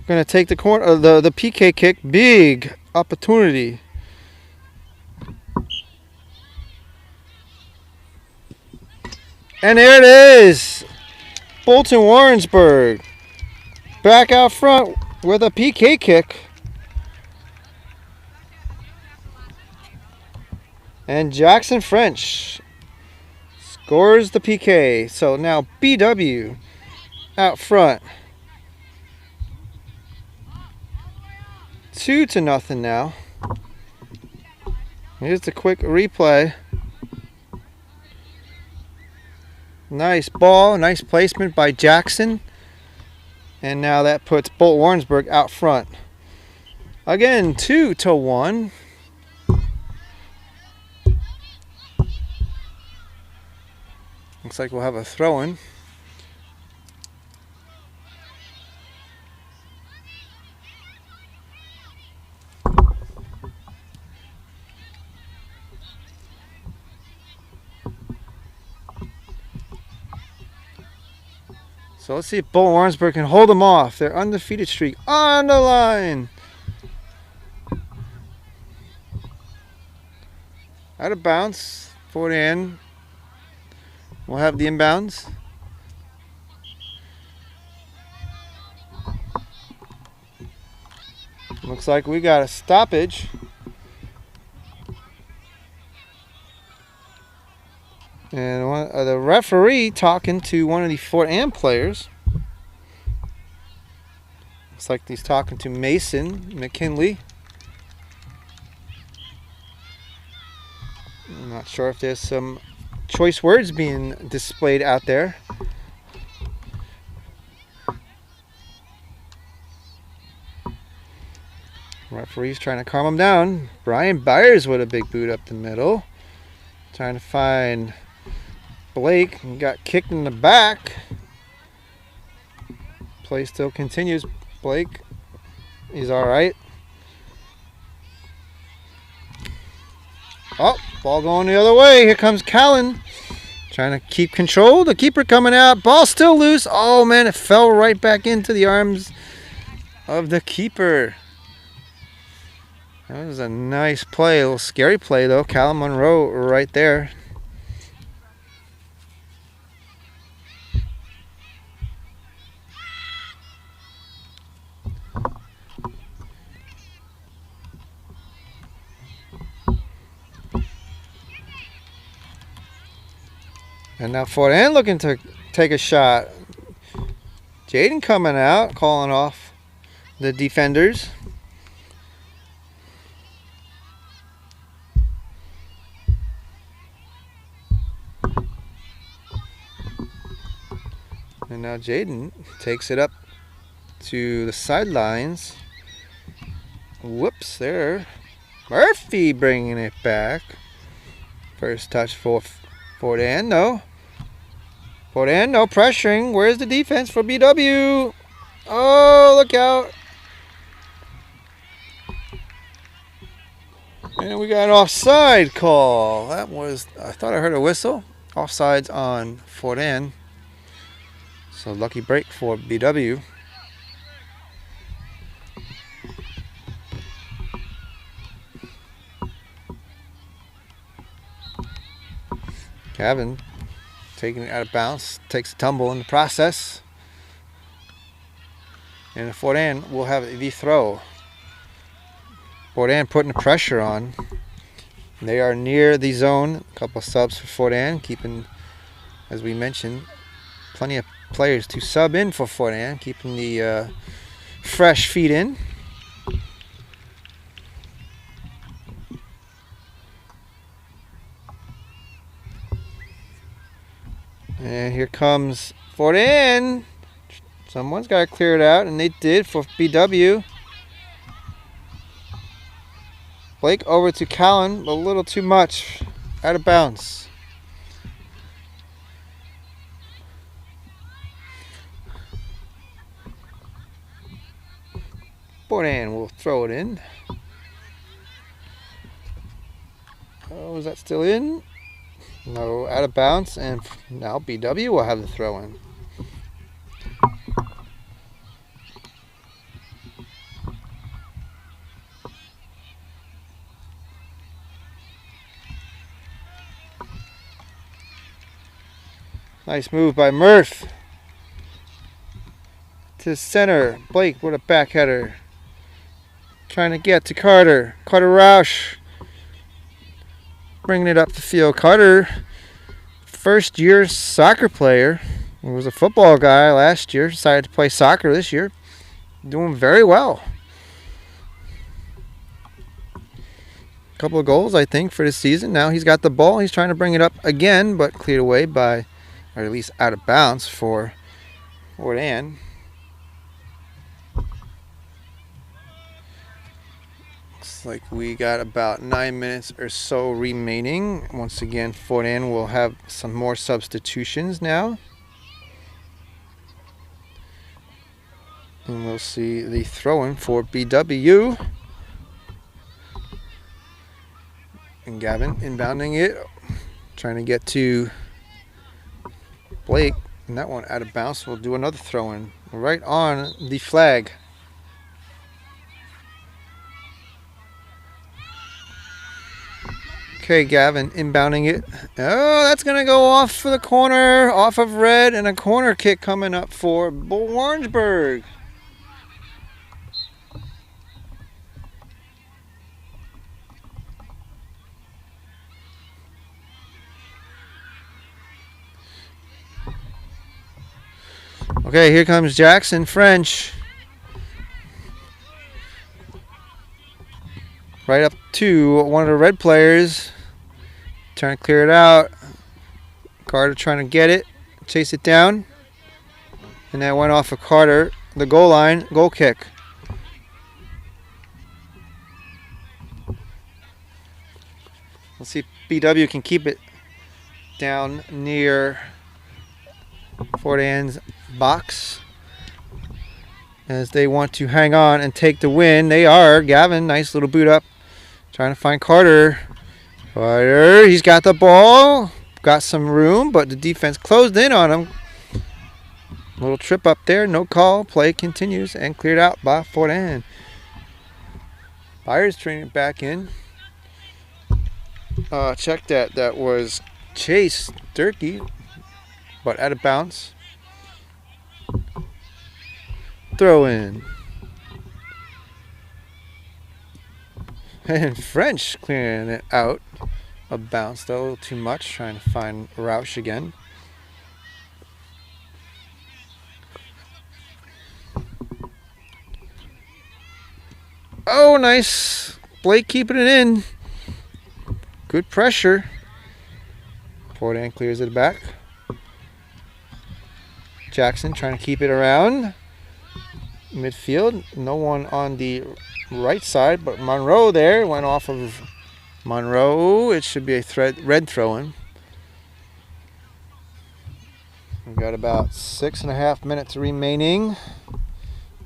Going to take the corner, the PK kick. Big opportunity. And there it is. Bolton Warrensburg back out front with a PK kick. And Jackson French scores the PK. So now BW out front. 2-0 now. Here's the quick replay. Nice ball, nice placement by Jackson. And now that puts Bolton Warrensburg out front. Again, 2-1. Looks like we'll have a throw-in. So let's see if Bolton Warrensburg can hold them off. Their undefeated streak on the line. Out of bounds. Fort Ann will have the inbounds. Looks like we got a stoppage. And the referee talking to one of the Fort Ann players. Looks like he's talking to Mason McKinley. I'm not sure if there's some choice words being displayed out there. Referee's trying to calm him down. Brian Byers with a big boot up the middle. Trying to find Blake. He got kicked in the back. Play still continues. Blake, he's all right. Oh, ball going the other way. Here comes Callan. Trying to keep control. The keeper coming out. Ball still loose. Oh, man, it fell right back into the arms of the keeper. That was a nice play. A little scary play, though. Callum Monroe right there. And now Fort Ann looking to take a shot. Jaden coming out, calling off the defenders. And now Jaden takes it up to the sidelines. Whoops, there. Murphy bringing it back. First touch for Fort Ann, no. Fort Ann, no pressuring. Where's the defense for BW? Oh, look out. And we got an offside call. That was, I thought I heard a whistle. Offsides on Fort Ann. So lucky break for BW. Gavin taking it out of bounds, takes a tumble in the process. And Fort Ann will have the throw. Fort Ann putting the pressure on. They are near the zone. A couple of subs for Fort Ann, keeping, as we mentioned, plenty of players to sub in for Fort Ann, keeping the fresh feet in. And here comes Fort Ann. Someone's got to clear it out, and they did for BW. Blake over to Callan, a little too much. Out of bounds. Fort Ann will throw it in. Oh, is that still in? No, out of bounds, and now BW will have the throw in. Nice move by Murph. To center. Blake with a back header. Trying to get to Carter. Carter Roush. Bringing it up the field. Carter, first year soccer player. He was a football guy last year. Decided to play soccer this year. Doing very well. A couple of goals, I think, for this season. Now he's got the ball. He's trying to bring it up again, but cleared away by, or at least out of bounds for Fort Ann. Looks like we got about 9 minutes or so remaining. Once again, Fort Ann will have some more substitutions now. And we'll see the throw-in for BW. And Gavin inbounding it. Trying to get to Blake. And that one out of bounds. We'll do another throw-in. Right on the flag. Okay, Gavin inbounding it. Oh, that's going to go off for the corner. Off of red, and a corner kick coming up for Warrensburg. Okay, here comes Jackson French. Right up to one of the red players. Trying to clear it out. Carter trying to get it. Chase it down. And that went off of Carter. The goal line. Goal kick. Let's see if BW can keep it down near Fort Ann's box. As they want to hang on and take the win. They are. Gavin, nice little boot up. Trying to find Carter. Carter, he's got the ball. Got some room, but the defense closed in on him. Little trip up there. No call. Play continues and cleared out by Fort Ann. Byers turning it back in. Check that. That was Chase Durkee, but out of bounds. Throw in. And French clearing it out of bounds, though, a little too much. Trying to find Roush again. Oh, nice. Blake keeping it in. Good pressure. Fort Ann clears it back. Jackson trying to keep it around midfield. No one on the right side, but Monroe there. Went off of Monroe. It should be a red throw-in. We've got about 6.5 minutes remaining.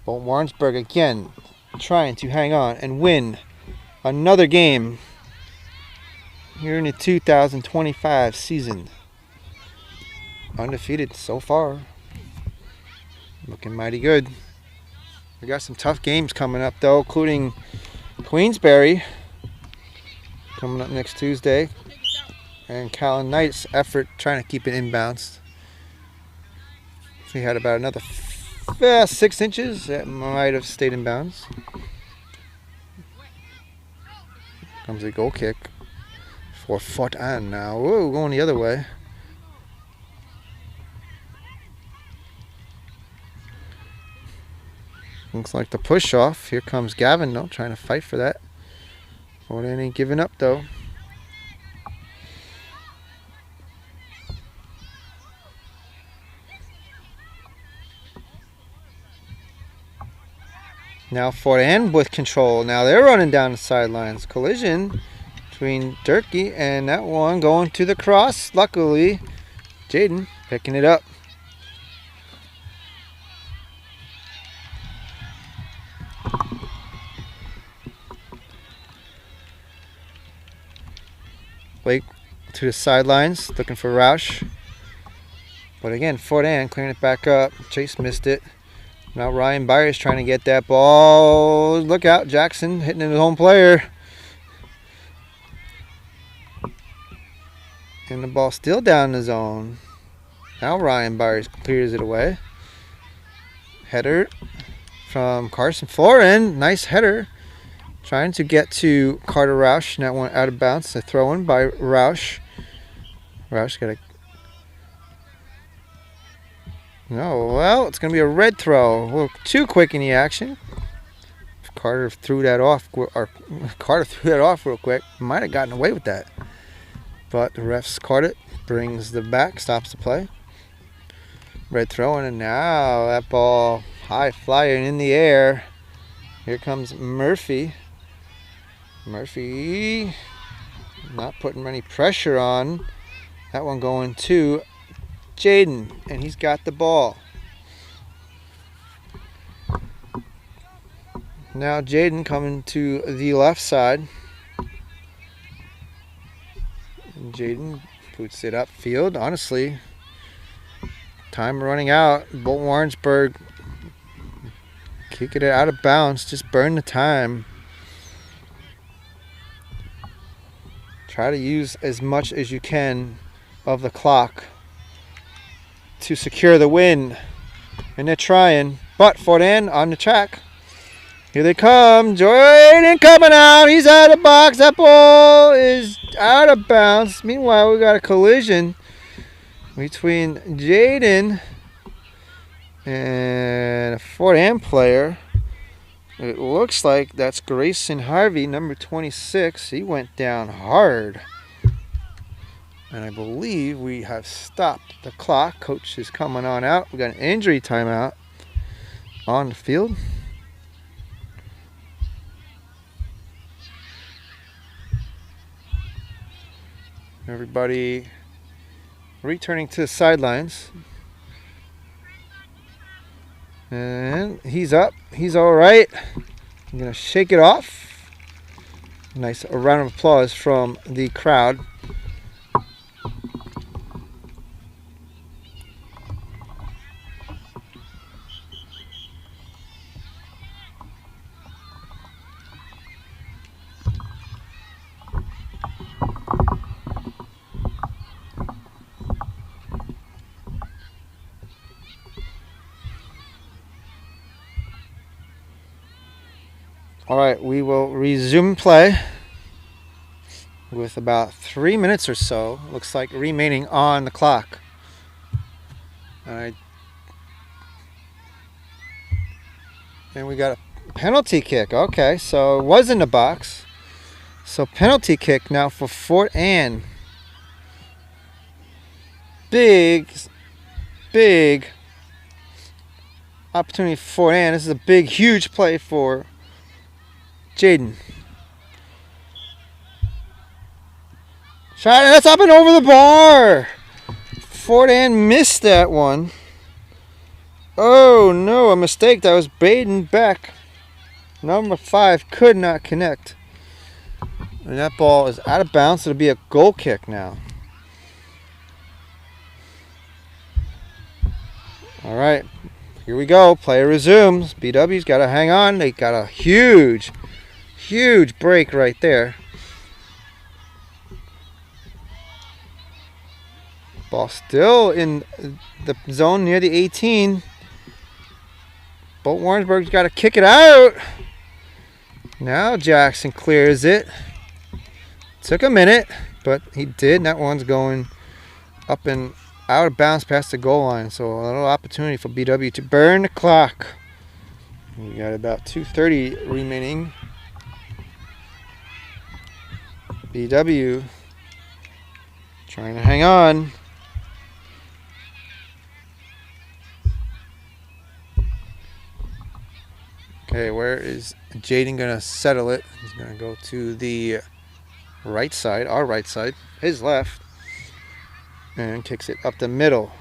Bolton Warrensburg again trying to hang on and win another game. here in the 2025 season. Undefeated so far. Looking mighty good. We got some tough games coming up though, including Queensberry coming up next Tuesday. And Callan Knight's effort trying to keep it inbounds. He had about another 6 inches that might have stayed in bounds. Comes a goal kick for Fort Anne now. Whoa, going the other way. Looks like the push off. Here comes Gavin though, trying to fight for that. Fort Anne ain't giving up though. Now Fort Anne with control. Now they're running down the sidelines. Collision between Durkee and that one going to the cross. Luckily, Jaden picking it up. Blake to the sidelines, looking for Roush. But again, Fort Anne clearing it back up. Chase missed it. Now Ryan Byers trying to get that ball. Look out, Jackson hitting his own player. And the ball still down the zone. Now Ryan Byers clears it away. Header from Carson Florin. Nice header. Trying to get to Carter Roush. That one out of bounds. A throw in by Roush. Roush got a... No, well, it's going to be a red throw. A little too quick in the action. If Carter threw that off, real quick. Might have gotten away with that. But the refs caught it. Brings the back. Stops the play. Red throw in, and now that ball high flying in the air. Here comes Murphy. Murphy not putting any pressure on. That one going to Jaden, and he's got the ball. Now Jaden coming to the left side. Jaden puts it upfield. Honestly, time running out. Bolton Warrensburg kicking it out of bounds. Just burn the time. Try to use as much as you can of the clock to secure the win. And they're trying. But Fort Anne on the track. Here they come. Jordan coming out. He's out of the box. That ball is out of bounds. Meanwhile, we got a collision between Jaden and a Fort Anne player. It looks like that's Grayson Harvey, number 26. He went down hard. And I believe we have stopped the clock. Coach is coming on out. We got an injury timeout on the field. Everybody returning to the sidelines. And he's up. He's all right. I'm going to shake it off. Nice round of applause from the crowd. All right, we will resume play with about 3 minutes or so, looks like, remaining on the clock. All right. And we got a penalty kick. Okay, so it was in the box. So penalty kick now for Fort Anne. Big opportunity for Fort Anne. This is a big, huge play for Jaden. Shot, that's up and over the bar. Fort Anne missed that one. Oh no, a mistake. That was Baden Beck. Number 5 could not connect. And that ball is out of bounds. It'll be a goal kick now. All right, here we go. Play resumes. BW's got to hang on. They got a huge break right there. Ball still in the zone near the 18. Bolton Warrensburg's got to kick it out. Now Jackson clears it. Took a minute, but he did. That one's going up and out of bounds past the goal line. So a little opportunity for BW to burn the clock. We got about 2:30 remaining. BW trying to hang on. Okay, where is Jaden going to settle it? He's going to go to the right side, our right side, his left, and kicks it up the middle.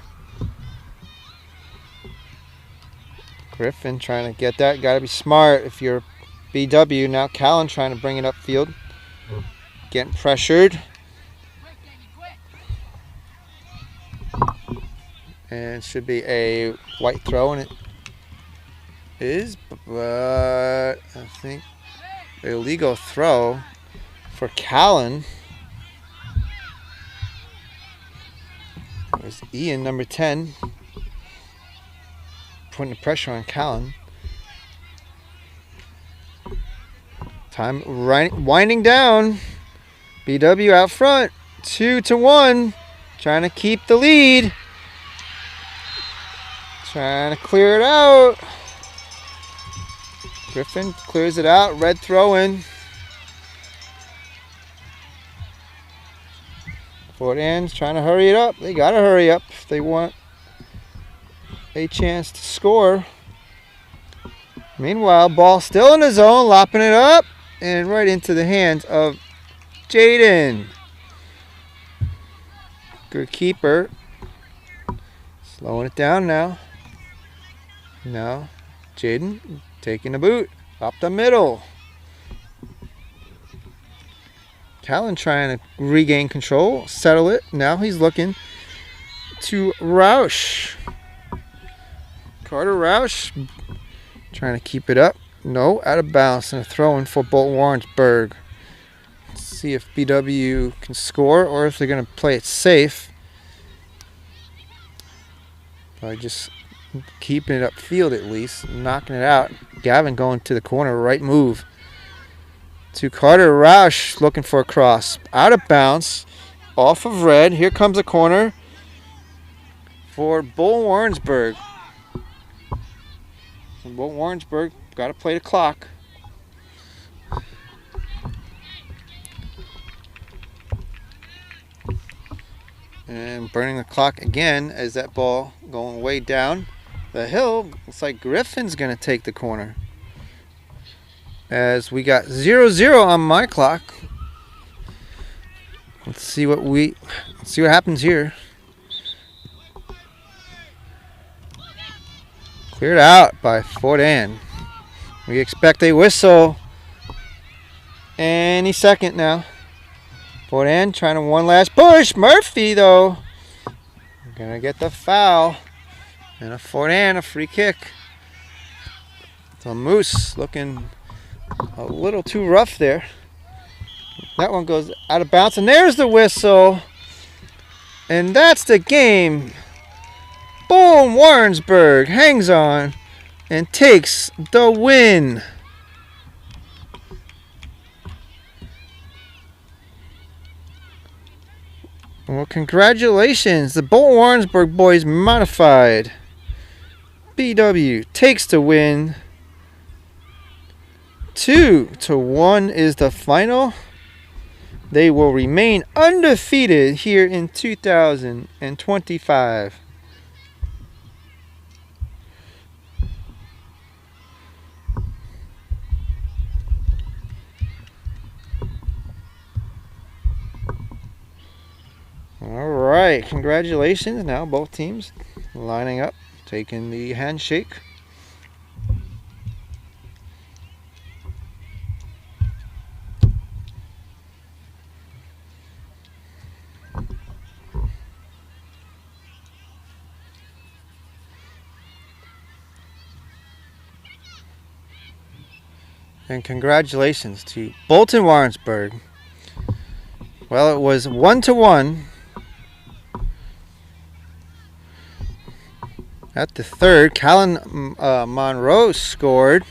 Griffin trying to get that. Got to be smart if you're BW. Now Callan trying to bring it upfield. Getting pressured. And should be a white throw, and it is, but I think illegal throw for Callan. There's Ian, number 10, putting the pressure on Callan. Time winding down. BW out front, 2-1, trying to keep the lead. Trying to clear it out. Griffin clears it out. Red throw in. Fort Ann's trying to hurry it up. They got to hurry up if they want a chance to score. Meanwhile, ball still in the zone, lopping it up and right into the hands of Jaden. Good keeper. Slowing it down now. Now, Jaden taking the boot up the middle. Callan trying to regain control, settle it. Now he's looking to Roush. Carter Roush trying to keep it up. No, out of bounds and a throw in for Bolton Warrensburg. Let's see if BW can score or if they're going to play it safe. Probably just keeping it upfield at least, knocking it out. Gavin going to the corner, right move. To Carter Roush, looking for a cross. Out of bounds, off of red. Here comes a corner for Bolton Warrensburg. Bolton Warrensburg got to play the clock. And burning the clock again as that ball going way down the hill. Looks like Griffin's going to take the corner. As we got 0-0 on my clock. Let's see what happens here. Cleared out by Fort Ann. We expect a whistle any second now. Fort Ann trying to one last push. Murphy though gonna get the foul. And a Fort Ann, a free kick. So Moose looking a little too rough there. That one goes out of bounds, and there's the whistle. And that's the game. Boom! Warrensburg hangs on and takes the win. Well, congratulations. The Bolton Warrensburg boys modified. BW takes the win. 2-1 is the final. They will remain undefeated here in 2025. All right, congratulations. Now both teams lining up, taking the handshake. And congratulations to Bolton Warrensburg. Well, it was 1-1 at the third. Callan Monroe scored.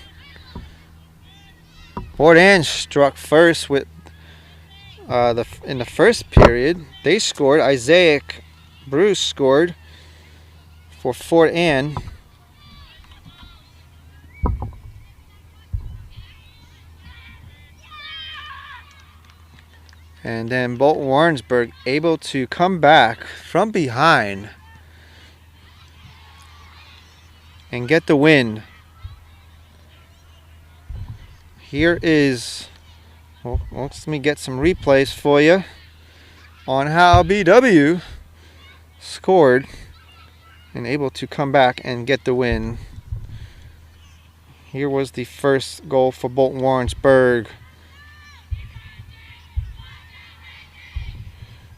Fort Ann struck first with in the first period. They scored. Isaiah Bruce scored for Fort Ann. And then Bolton Warrensburg able to come back from behind and get the win. Here is, well, let me get some replays for you on how BW scored and able to come back and get the win. Here was the first goal for Bolton Warrensburg.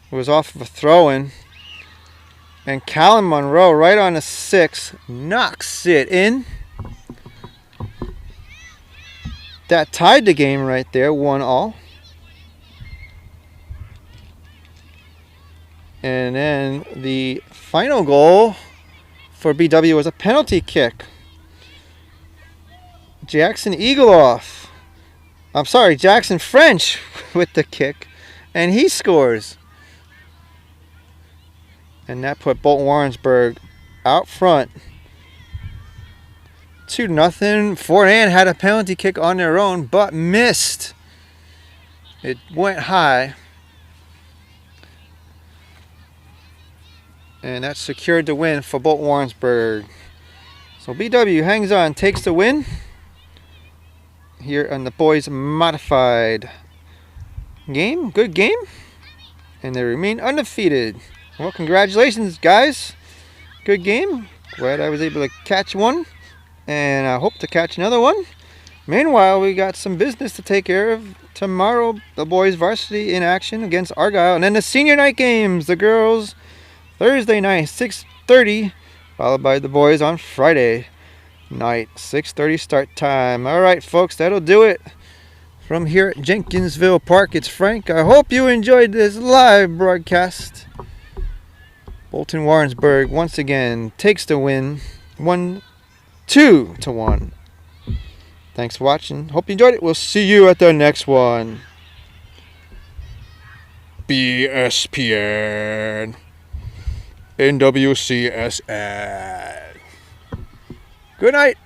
It was off of a throw-in. And Callan Monroe, right on the 6, knocks it in. That tied the game right there, 1-1. And then the final goal for BW was a penalty kick. Jackson French with the kick. And he scores. And that put Bolton Warrensburg out front. 2-0. Fort Ann had a penalty kick on their own, but missed. It went high. And that secured the win for Bolton Warrensburg. So BW hangs on, takes the win here on the boys modified game. Good game. And they remain undefeated. Well, congratulations, guys. Good game. Glad I was able to catch one. And I hope to catch another one. Meanwhile, we got some business to take care of. Tomorrow, the boys varsity in action against Argyle. And then the senior night games. The girls, Thursday night, 6:30. Followed by the boys on Friday night, 6:30 start time. All right, folks, that'll do it. From here at Jenkinsville Park, it's Frank. I hope you enjoyed this live broadcast. Bolton Warrensburg once again takes the win, 2-1. Thanks for watching. Hope you enjoyed it. We'll see you at the next one. BSPN NWCSN. Good night.